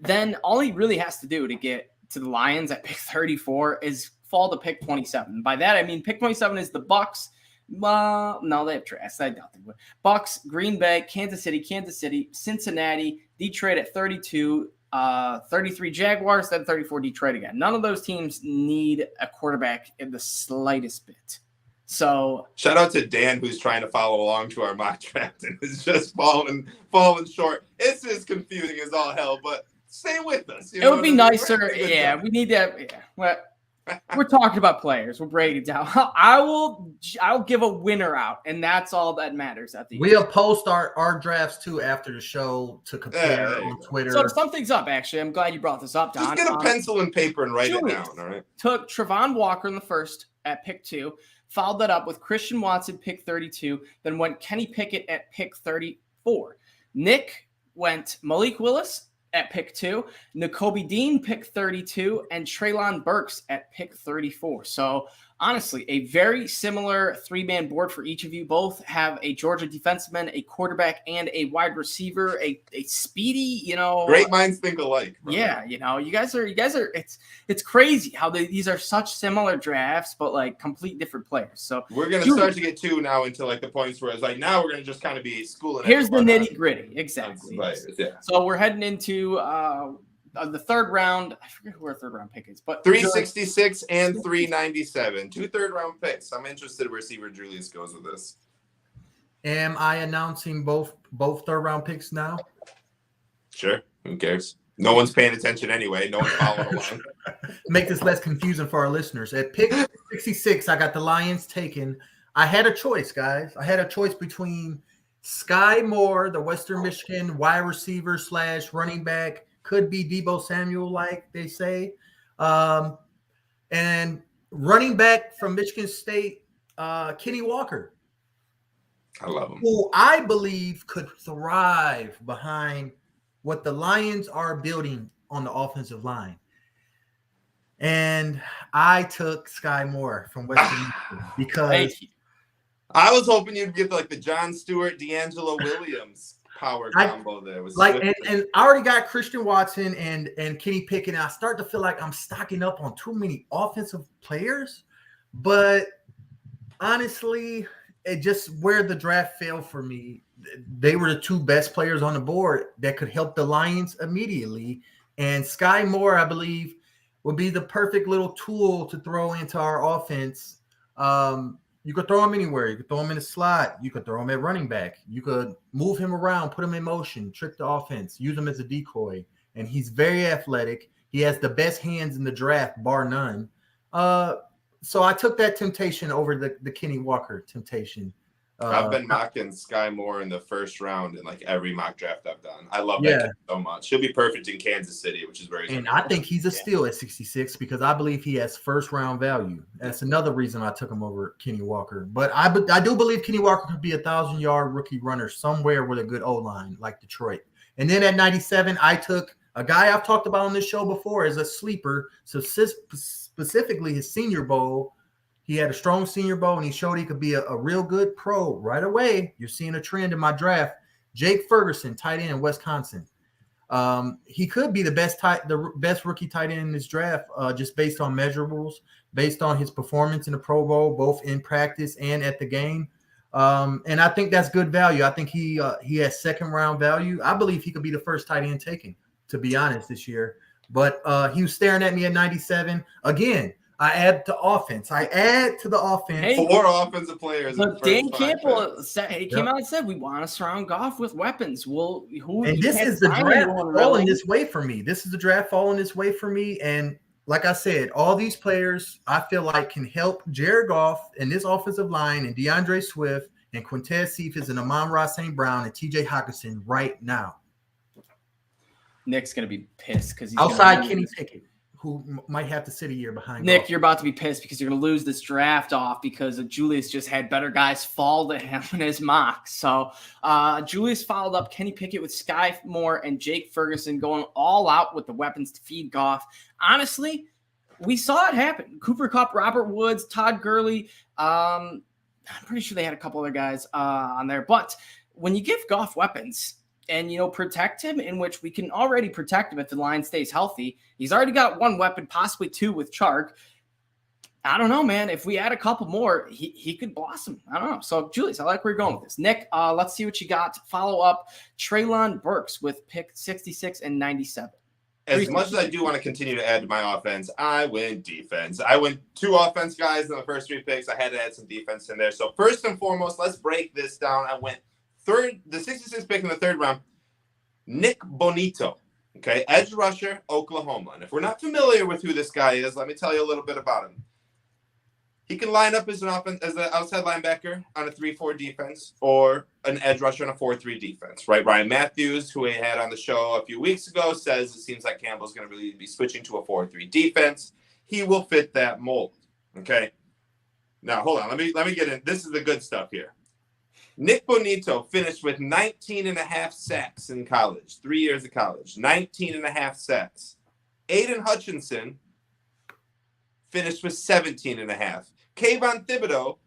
then all he really has to do to get to the Lions at pick 34 is fall to pick 27. By that, I mean pick 27 is the Bucks. No, they have trash. I doubt they would. Bucks, Green Bay, Kansas City, Cincinnati, Detroit at 32. 33 Jaguars, then 34 Detroit again. None of those teams need a quarterback in the slightest bit. So shout out to Dan, who's trying to follow along to our mock draft and is just falling short. It's just confusing as all hell, but stay with us. It would be nicer. Yeah, we need that. Yeah. Well, we're talking about players. We're breaking it down. I'll give a winner out, and that's all that matters at the end. We'll post our drafts too after the show to compare on Twitter. So something's up, actually. I'm glad you brought this up, Don. Just get a pencil and paper and write it down, all right? Took Trayvon Walker in the first at pick 2, followed that up with Christian Watson, pick 32, then went Kenny Pickett at pick 34. Nick went Malik Willis at pick 2, Nakobe Dean pick 32, and Traylon Burks at pick 34. So honestly, a very similar 3-man board for each of you. Both have a Georgia defenseman, a quarterback, and a wide receiver, a speedy, great minds think alike. Brother. Yeah, you guys are it's crazy how these are such similar drafts, but like complete different players. So we're gonna start to get now into like the points where it's like now we're gonna just kind of be schooling. Here's the nitty gritty, exactly. Yeah. So we're heading into the third round. I forget who our third round pick is, but 366 and 397, 2 third-round picks. I'm interested where receiver Julius goes with this. Am I announcing both third-round picks now? Sure. Who cares? No one's paying attention anyway. No one's following along. Make this less confusing for our listeners. At pick 66, I got the Lions taken. I had a choice, guys. I had a choice between Sky Moore, the Western Michigan wide receiver / running back. Could be Deebo Samuel, like they say. And running back from Michigan State, Kenny Walker. I love him. Who I believe could thrive behind what the Lions are building on the offensive line. And I took Sky Moore from Western Michigan because I was hoping you'd get like the John Stewart, D'Angelo Williams power combo there. And I already got Christian Watson and Kenny Pickett, and I start to feel like I'm stocking up on too many offensive players. But honestly, it just where the draft fell for me. They were the 2 best players on the board that could help the Lions immediately. And Sky Moore, I believe, would be the perfect little tool to throw into our offense. You could throw him anywhere. You could throw him in a slot. You could throw him at running back. You could move him around, put him in motion, trick the offense, use him as a decoy. And he's very athletic. He has the best hands in the draft, bar none. So I took that temptation over the Kenny Walker temptation. I've been mocking Sky Moore in the first round in like every mock draft I've done. I love that kid so much. She'll be perfect in Kansas City, which is very And I think he's a steal at 66 because I believe he has first round value. That's another reason I took him over Kenny Walker. But I do believe Kenny Walker could be a 1,000-yard rookie runner somewhere with a good O-line like Detroit. And then at 97, I took a guy I've talked about on this show before as a sleeper. So specifically his Senior Bowl. He had a strong Senior Bowl, and he showed he could be a real good pro right away. You're seeing a trend in my draft. Jake Ferguson, tight end in Wisconsin. He could be the best rookie tight end in this draft, just based on measurables, based on his performance in the Pro Bowl, both in practice and at the game. And I think that's good value. I think he has second-round value. I believe he could be the first tight end taken, to be honest, this year. But he was staring at me at 97. Again, I add to offense. I add to the offense. Hey, 4 offensive players. But Dan Campbell came out and said, we want to surround Goff with weapons. This is the draft falling this way for me. This is the draft falling this way for me. And like I said, all these players I feel like can help Jared Goff and this offensive line and DeAndre Swift and Quintez Cephas and Amon-Ra St. Brown and TJ Hockenson right now. Nick's going to be pissed because he's outside Kenny Pickett, who might have to sit a year behind. Nick, Goff. You're about to be pissed because you're going to lose this draft off because Julius just had better guys fall to him in his mock. So Julius followed up Kenny Pickett with Sky Moore and Jake Ferguson going all out with the weapons to feed Goff. Honestly, we saw it happen. Cooper Kupp, Robert Woods, Todd Gurley. I'm pretty sure they had a couple other guys on there. But when you give Goff weapons and, protect him, in which we can already protect him if the line stays healthy. He's already got 1 weapon, possibly 2 with Chark. I don't know, man. If we add a couple more, he could blossom. I don't know. So, Julius, I like where you're going with this. Nick, let's see what you got. Follow up Treylon Burks with pick 66 and 97. As much as I do want to continue to add to my offense, I went defense. I went 2 offense guys in the first 3 picks. I had to add some defense in there. So, first and foremost, let's break this down. I went the 66th pick in the 3rd round, Nick Bonito, okay, edge rusher, Oklahoma. And if we're not familiar with who this guy is, let me tell you a little bit about him. He can line up as an outside linebacker on a 3-4 defense or an edge rusher on a 4-3 defense, right? Ryan Matthews, who we had on the show a few weeks ago, says it seems like Campbell's going to really be switching to a 4-3 defense. He will fit that mold, okay? Now, hold on. Let me get in. This is the good stuff here. Nick Bonito finished with 19.5 sacks in college, 3 years of college, 19.5 sacks. Aiden Hutchinson finished with 17.5. Kayvon Thibodeau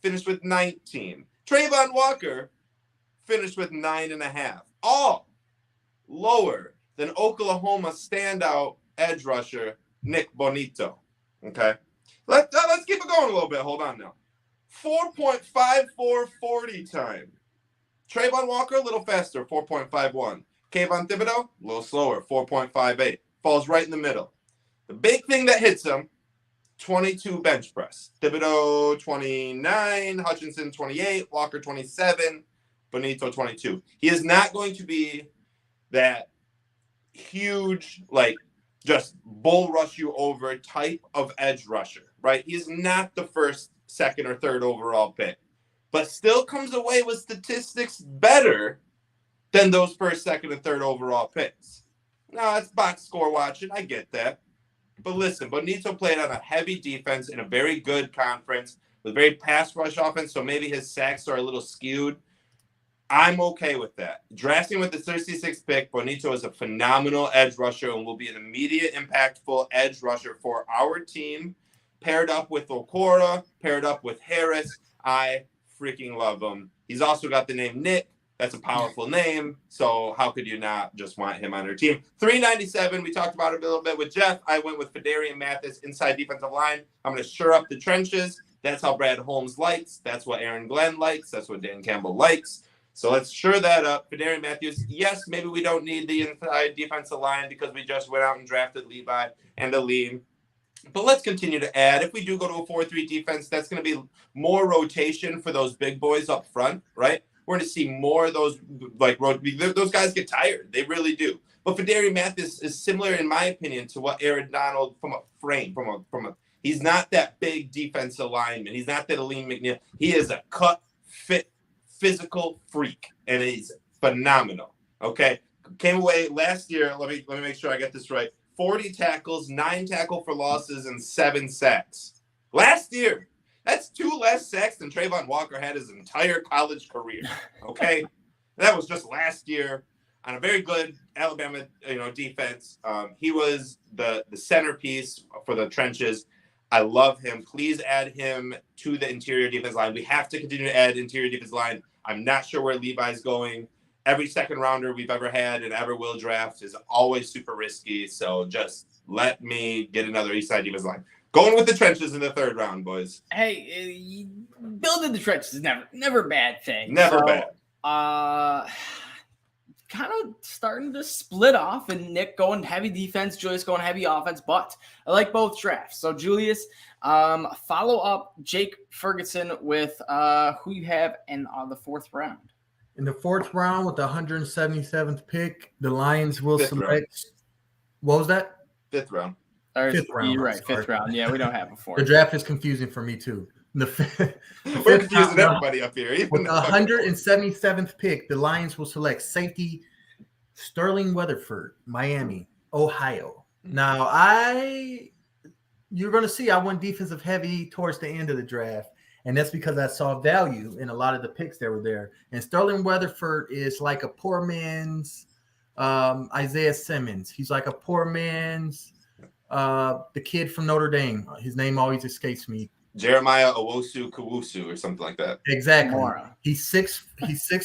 finished with 19. Trayvon Walker finished with 9.5. All lower than Oklahoma standout edge rusher Nick Bonito. Okay, let's keep it going a little bit. Hold on now. 4.54 40 time. Trayvon Walker a little faster, 4.51. Kayvon Thibodeau a little slower, 4.58. Falls right in the middle. The big thing that hits him, 22 bench press. Thibodeau 29, Hutchinson 28, Walker 27, Bonito 22. He is not going to be that huge, like, just bull rush you over type of edge rusher, right? He's not the first, second, or third overall pick, but still comes away with statistics better than those first, second, and third overall picks. No, it's box score watching. I get that. But listen, Bonito played on a heavy defense in a very good conference with very pass rush offense, so maybe his sacks are a little skewed. I'm okay with that. Drafting with the 36th pick, Bonito is a phenomenal edge rusher and will be an immediate, impactful edge rusher for our team. Paired up with Okora, paired up with Harris. I freaking love him. He's also got the name Nick. That's a powerful name. So how could you not just want him on your team? 397. We talked about it a little bit with Jeff. I went with Fedarian Mathis, inside defensive line. I'm going to shore up the trenches. That's how Brad Holmes likes. That's what Aaron Glenn likes. That's what Dan Campbell likes. So let's shore that up. Fedarian Matthews, yes, maybe we don't need the inside defensive line because we just went out and drafted Levi and Aleem. But let's continue to add. If we do go to a 4-3 defense, that's going to be more rotation for those big boys up front, right? We're going to see more of those, like, those guys get tired. They really do. But Fedarian Mathis is similar, in my opinion, to what Aaron Donald from a frame, he's not that big defensive lineman. He's not that Aleem McNeil. He is a cut, fit, physical freak, and he's phenomenal. Okay, came away last year. Let me make sure I get this right. 40 tackles, 9 tackle for losses, and 7 sacks. Last year, that's 2 less sacks than Trayvon Walker had his entire college career. Okay, that was just last year on a very good Alabama, defense. He was the centerpiece for the trenches. I love him. Please add him to the interior defense line. We have to continue to add interior defense line. I'm not sure where Levi's going. Every second rounder we've ever had and ever will draft is always super risky. So just let me get another east side defense line. Going with the trenches in the 3rd round, boys. Hey, building the trenches is never a bad thing. Never bad. Kind of starting to split off, and Nick going heavy defense, Julius going heavy offense, but I like both drafts. So Julius, follow up Jake Ferguson with who you have in the 4th round. In the 4th round with the 177th pick, the Lions will select. Round. What was that? 5th round. 5th round. You're right, 5th round. Yeah, we don't have a 4th. The draft is confusing for me too. We're confusing everybody up here. With the 177th pick, the Lions will select safety Sterling Weatherford, Miami, Ohio. Now, you're going to see I went defensive heavy towards the end of the draft, and that's because I saw value in a lot of the picks that were there. And Sterling Weatherford is like a poor man's Isaiah Simmons. He's like a poor man's the kid from Notre Dame. His name always escapes me. Jeremiah Owusu-Kawusu or something like that. Exactly. He's 6'4",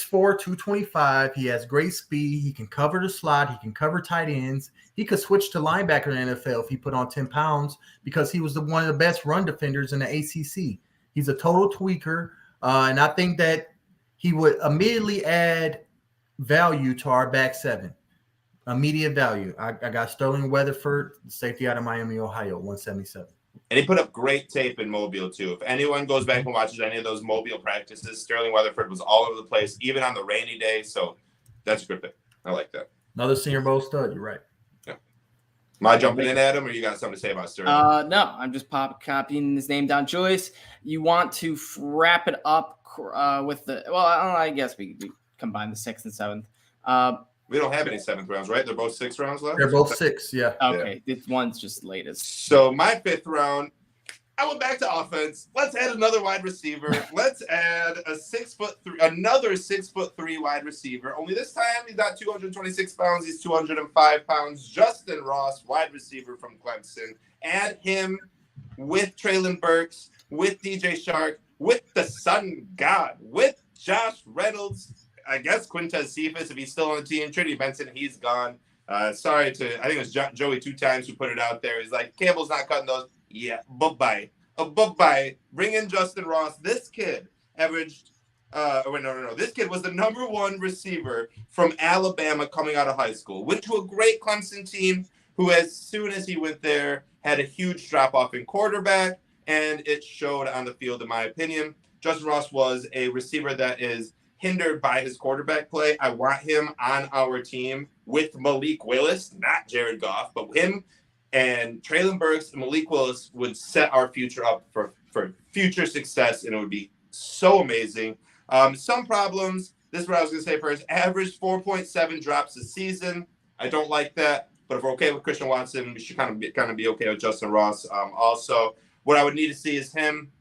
225. He has great speed. He can cover the slot. He can cover tight ends. He could switch to linebacker in the NFL if he put on 10 pounds because he was one of the best run defenders in the ACC. He's a total tweaker, and I think that he would immediately add value to our back 7. Immediate value. I got Sterling Weatherford, safety out of Miami, Ohio, 177. And he put up great tape in Mobile, too. If anyone goes back and watches any of those Mobile practices, Sterling Weatherford was all over the place, even on the rainy day. So that's a good pick. I like that. Another Senior Bowl stud. You're right. Yeah. Am I jumping in, Adam, or you got something to say about Sterling? No, I'm just copying his name down. Julius, you want to wrap it up with the – well, I guess we combine the 6th and 7th. We don't have any 7th rounds, right? They're both 6 rounds left? They're both 6, yeah. Okay, this one's just latest. So my 5th round, I went back to offense. Let's add another wide receiver. Let's add another 6'3" wide receiver. Only this time he's not 226 pounds. He's 205 pounds. Justin Ross, wide receiver from Clemson. Add him with Traylon Burks, with DJ Shark, with the Sun God, with Josh Reynolds, I guess Quintez Cephas, if he's still on the team, Trinity Benson, he's gone. I think it was Joey 2 times who put it out there. He's like, Campbell's not cutting those. Yeah, bye-bye. Bye-bye. Bring in Justin Ross. This kid averaged, no. This kid was the number 1 receiver from Alabama coming out of high school. Went to a great Clemson team who, as soon as he went there, had a huge drop-off in quarterback, and it showed on the field, in my opinion. Justin Ross was a receiver that is hindered by his quarterback play. I want him on our team with Malik Willis, not Jared Goff, but him and Traylon Burks and Malik Willis would set our future up for future success, and it would be so amazing. Some problems. This is what I was going to say first. Average 4.7 drops a season. I don't like that, but if we're okay with Christian Watson, we should kind of be okay with Justin Ross. Also, what I would need to see is him,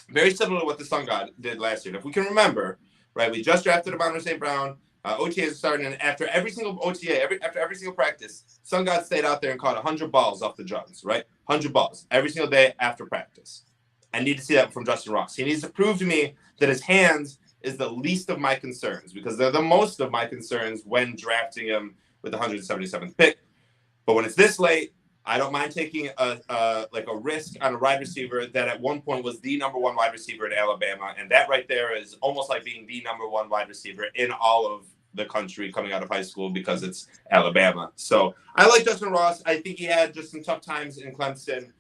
very similar to what the Sun God did last year. If we can remember, right, we just drafted Amon St. Brown. OTAs are starting, and after every single OTA, after every single practice, Sun God stayed out there and caught 100 balls off the jugs, right? 100 balls every single day after practice. I need to see that from Justin Ross. He needs to prove to me that his hands is the least of my concerns, because they're the most of my concerns when drafting him with the 177th pick. But when it's this late, I don't mind taking a risk on a wide receiver that at one point was the number 1 wide receiver in Alabama. And that right there is almost like being the number 1 wide receiver in all of the country coming out of high school, because it's Alabama. So I like Justin Ross. I think he had just some tough times in Clemson.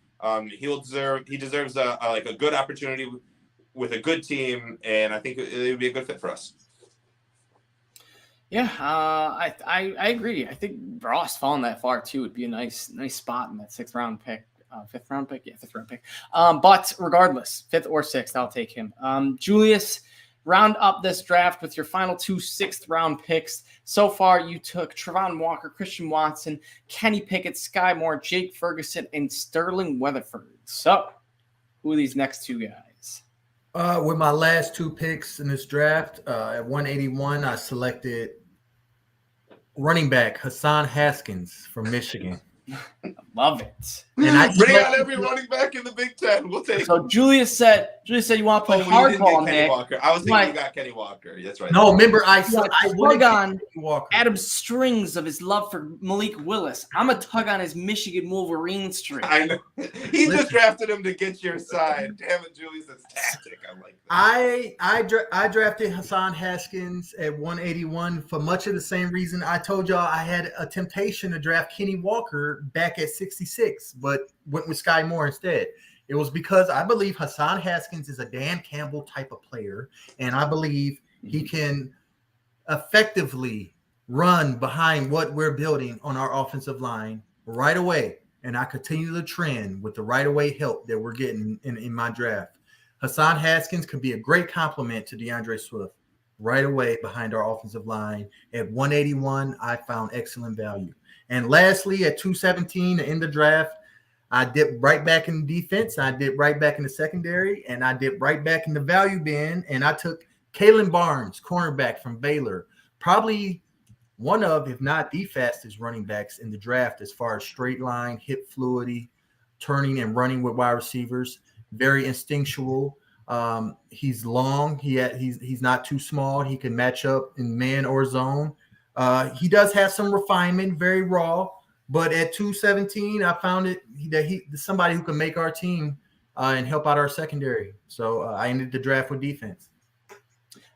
He deserves a good opportunity with a good team, and I think it would be a good fit for us. Yeah, I agree. I think Ross falling that far too would be a nice spot in that 5th round pick. But regardless, 5th or 6th, I'll take him. Julius, round up this draft with your final 2 6th round picks. So far, you took Travon Walker, Christian Watson, Kenny Pickett, Sky Moore, Jake Ferguson, and Sterling Weatherford. So, who are these next 2 guys? With my last 2 picks in this draft, at 181, I selected running back Hassan Haskins from Michigan. Love it. And Bring out every running back in the Big Ten. We'll take. So Julius said you want to play hardball on Nick. Walker. I was thinking you got Kenny Walker. That's right. No, remember I tug on Adam's strings of his love for Malik Willis. I'm a tug on his Michigan Wolverine string. I know. He just drafted him to get your side. Damn it, Julius, that's tactic. I like that. I drafted Hassan Haskins at 181 for much of the same reason I told y'all I had a temptation to draft Kenny Walker back at 66, but went with Sky Moore instead. It was because I believe Hassan Haskins is a Dan Campbell type of player, and I believe he can effectively run behind what we're building on our offensive line right away. And I continue the trend with the right away help that we're getting in my draft. Hassan Haskins could be a great complement to DeAndre Swift right away behind our offensive line. At 181, I found excellent value. And lastly, at 217 in the draft, I dipped right back in the defense. I dipped right back in the secondary, and I dipped right back in the value bin. And I took Kalen Barnes, cornerback from Baylor, probably one of, if not the fastest running backs in the draft as far as straight line, hip fluidity, turning and running with wide receivers. Very instinctual. He's long. He's not too small. He can match up in man or zone. He does have some refinement, very raw. But at 217, I found that he's somebody who can make our team and help out our secondary. So I ended the draft with defense.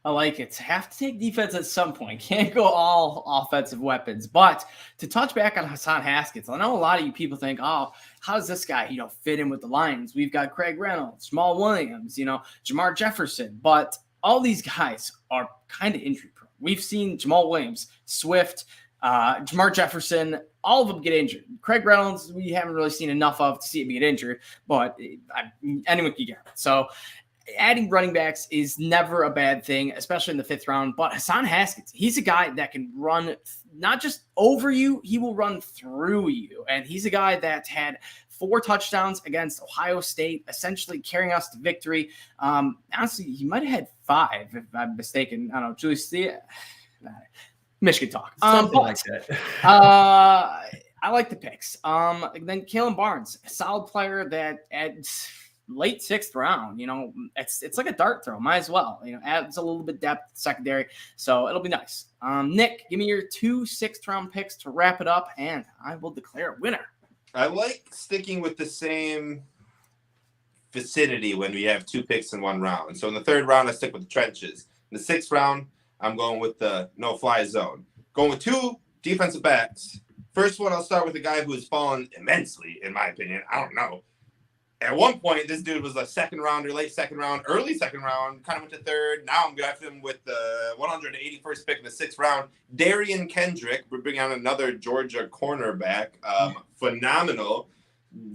I like it. Have to take defense at some point. Can't go all offensive weapons. But to touch back on Hassan Haskins, I know a lot of you people think, oh, how does this guy, fit in with the Lions? We've got Craig Reynolds, Jamal Williams, Jamar Jefferson. But all these guys are kind of injury prone. We've seen Jamal Williams, Swift, Jamar Jefferson, all of them get injured. Craig Reynolds, we haven't really seen enough of to see him get injured, but anyone can get it. So adding running backs is never a bad thing, especially in the 5th round. But Hassan Haskins, he's a guy that can run not just over you, he will run through you. And he's a guy that had 4 touchdowns against Ohio State, essentially carrying us to victory. Honestly, he might have had 5, if I'm mistaken. I don't know, Julius, Michigan talk. Something like that. I like the picks. Then Kalen Barnes, a solid player that at late 6th round, it's like a dart throw. Might as well, adds a little bit depth secondary, so it'll be nice. Nick, give me your 2 6th round picks to wrap it up, and I will declare a winner. I like sticking with the same vicinity when we have 2 picks in 1 round. So in the 3rd round, I stick with the trenches. In the 6th round, I'm going with the no-fly zone. Going with 2 defensive backs. First one, I'll start with a guy who has fallen immensely, in my opinion. I don't know. At one point, this dude was a 2nd rounder, late 2nd round, early 2nd round, kind of went to 3rd. Now I'm drafting him with the 181st pick in the 6th round. Darian Kendrick, we're bringing on another Georgia cornerback. Phenomenal.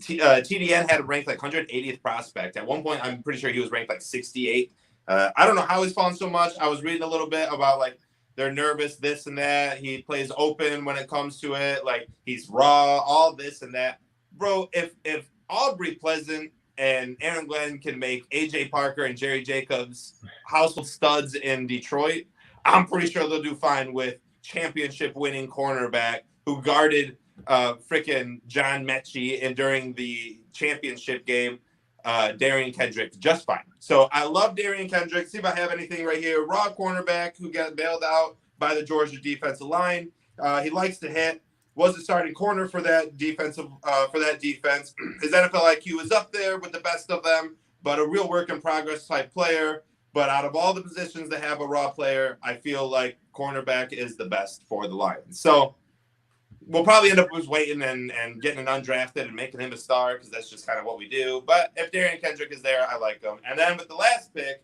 TDN had him ranked like 180th prospect. At one point, I'm pretty sure he was ranked like 68th. I don't know how he's fallen so much. I was reading a little bit about like they're nervous, this and that. He plays open when it comes to it. Like he's raw, all this and that. Bro, if Aubrey Pleasant and Aaron Glenn can make AJ Parker and Jerry Jacobs household studs in Detroit, I'm pretty sure they'll do fine with championship winning cornerback who guarded freaking John Mechie and during the championship game, Darian Kendrick just fine. So I love Darian Kendrick. See if I have anything right here. Raw cornerback who got bailed out by the Georgia defensive line. He likes to hit. Was a starting corner for that defense. His NFL IQ is up there with the best of them, but a real work in progress type player. But out of all the positions that have a raw player, I feel like cornerback is the best for the Lions. So we'll probably end up just waiting and getting an undrafted and making him a star because that's just kind of what we do. But if Darian Kendrick is there, I like him. And then with the last pick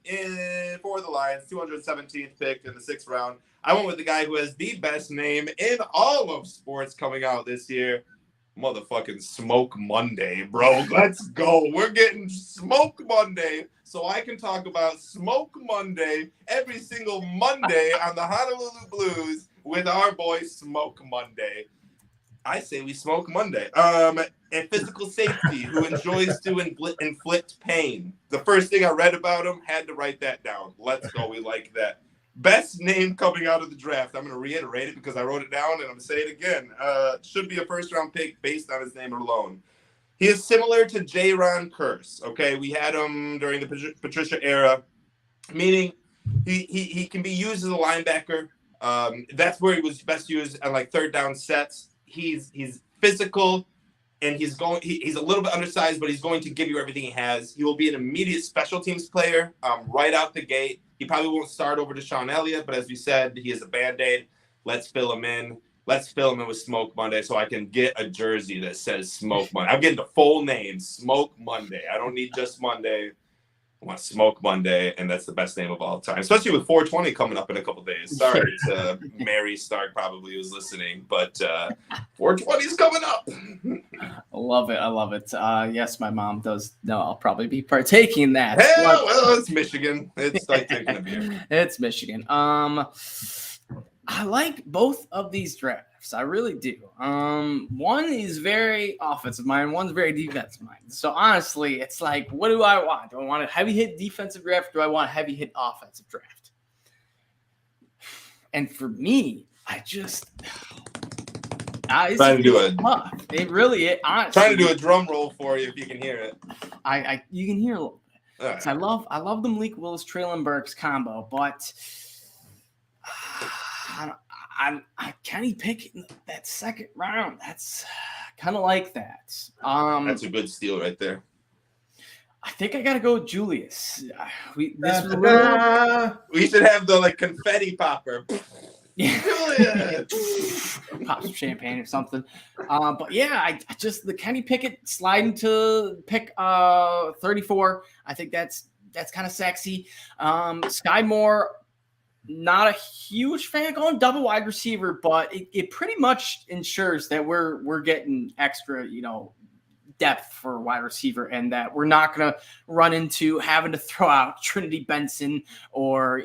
for the Lions, 217th pick in the 6th round, I went with the guy who has the best name in all of sports coming out this year. Motherfucking Smoke Monday, bro. Let's go. We're getting Smoke Monday so I can talk about Smoke Monday every single Monday on the Honolulu Blues with our boy Smoke Monday. I say we smoke Monday. And physical safety, who enjoys to inflict pain. The first thing I read about him, had to write that down. Let's go. We like that. Best name coming out of the draft. I'm going to reiterate it because I wrote it down and I'm going to say it again. Should be a 1st-round pick based on his name alone. He is similar to Jaron Kearse. Okay, we had him during the Patricia era, meaning he can be used as a linebacker. That's where he was best used on like 3rd down sets. He's physical and he's a little bit undersized, but he's going to give you everything he has. He will be an immediate special teams player right out the gate. He probably won't start over Deshaun Elliott, but as we said, he is a Band-Aid. Let's fill him in. Let's fill him in with Smoke Monday so I can get a jersey that says Smoke Monday. I'm getting the full name, Smoke Monday. I don't need just Monday. I want Smoke Monday, and that's the best name of all time, especially with 420 coming up in a couple days. Sorry to Mary Stark probably who's listening, but 420 is coming up. I love it. Yes, my mom does know I'll probably be partaking in that. Well, it's Michigan. It's like drinking a beer. It's Michigan. I like both of these drafts. I really do. One is very offensive mind. One's very defensive mind. So honestly, it's like, what do I want? Do I want a heavy hit defensive draft? Do I want a heavy hit offensive draft? And for me, it's trying to do it. Tough. It really is. Honestly, trying to do a drum roll for you if you can hear it. You can hear a little bit. Right. So I love the Malik Willis, Traylon Burks combo, but Kenny Pickett in that 2nd round. That's kind of like that. That's a good steal right there. I think I gotta go with Julius. We should have the confetti popper. Pop some champagne or something. But yeah, I just the Kenny Pickett sliding to pick 34. I think that's kind of sexy. Sky Moore. Not a huge fan going double wide receiver, but it pretty much ensures that we're getting extra, depth for wide receiver, and that we're not going to run into having to throw out Trinity Benson or,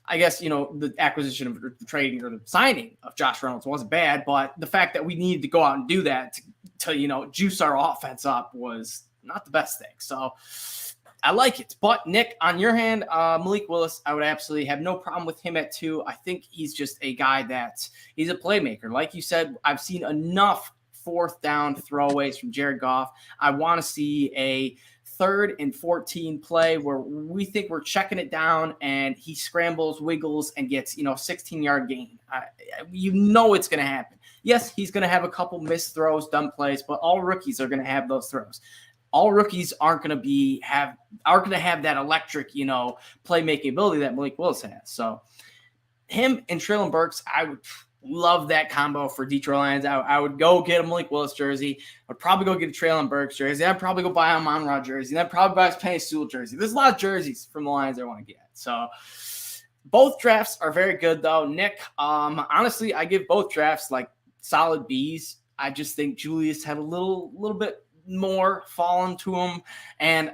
I guess, the acquisition of the trading or the signing of Josh Reynolds wasn't bad, but the fact that we needed to go out and do that to juice our offense up was not the best thing. So I like it. But Nick, on your hand, Malik Willis, I would absolutely have no problem with him at 2. I think he's just a guy he's a playmaker. Like you said, I've seen enough 4th down throwaways from Jared Goff. I want to see a 3rd and 14 play where we think we're checking it down and he scrambles, wiggles, and gets 16-yard gain. It's going to happen. Yes, he's going to have a couple missed throws, dumb plays, but all rookies are going to have those throws. All rookies aren't going to have that electric, playmaking ability that Malik Willis has. So him and Treylon Burks, I would love that combo for Detroit Lions. I would go get a Malik Willis jersey. I'd probably go get a Treylon Burks jersey. I'd probably go buy a Amon-Ra jersey. And I'd probably buy a Penei Sewell jersey. There's a lot of jerseys from the Lions I want to get. So both drafts are very good, though. Nick, honestly, I give both drafts like solid Bs. I just think Julius had a little bit more fallen to him. And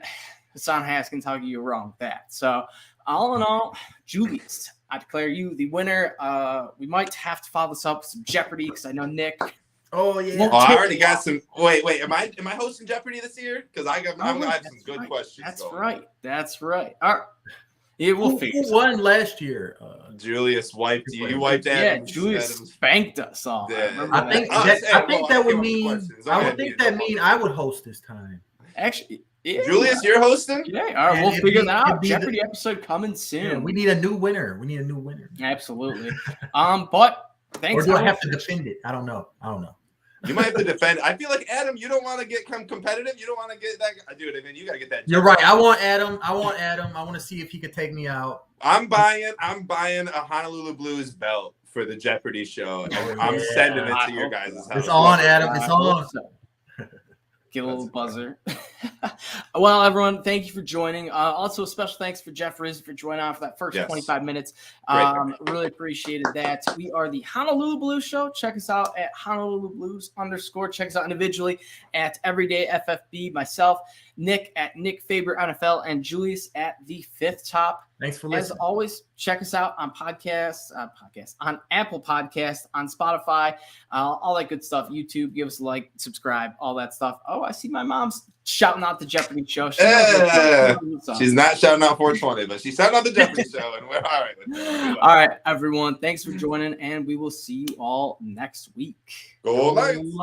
Hassan Haskins, how can you wrong with that? So all in all, Julius, I declare you the winner. We might have to follow this up with some Jeopardy because I know Nick. Oh yeah. I already got some. Wait. Am I hosting Jeopardy this year? Because I have some good questions. That's right. All right. Yeah, we'll figure. Who won last year? Julius wiped you. You wiped Adams. Yeah, Julius spanked us all. Yeah. I think that would mean. I would think that mean I would host this time. Actually. Yeah. Julius, you're hosting? Yeah, all right, we'll figure that out. Jeopardy episode coming soon. Yeah, we need a new winner. Absolutely. But thanks. Or do I have to defend it? I don't know. You might have to defend. I feel like Adam, you don't want to get competitive. You don't want to get that. Dude, I mean, you got to get that. You're right. I want Adam. I want to see if he could take me out. I'm buying a Honolulu Blues belt for the Jeopardy show. And I'm sending it to your guys' house. It's on, Adam. It's on. Get a little buzzer. Well, everyone, thank you for joining. Also, a special thanks for Jeff Risden for joining on for that first 25 minutes. Really appreciated that. We are the Honolulu Blues Show. Check us out at Honolulu Blues _. Check us out individually at Everyday FFB. Myself, Nick at Nick Faber NFL, and Julius at The Fifth Top. Thanks for listening. As always, check us out on on Apple Podcasts, on Spotify, all that good stuff. YouTube, give us a like, subscribe, all that stuff. Oh, I see my mom's shouting out the Jeopardy show. She's not shouting out 420, but she's shouting out the Jeopardy show, and we're all right with that. All right, everyone. Thanks for joining, and we will see you all next week. Go Lions.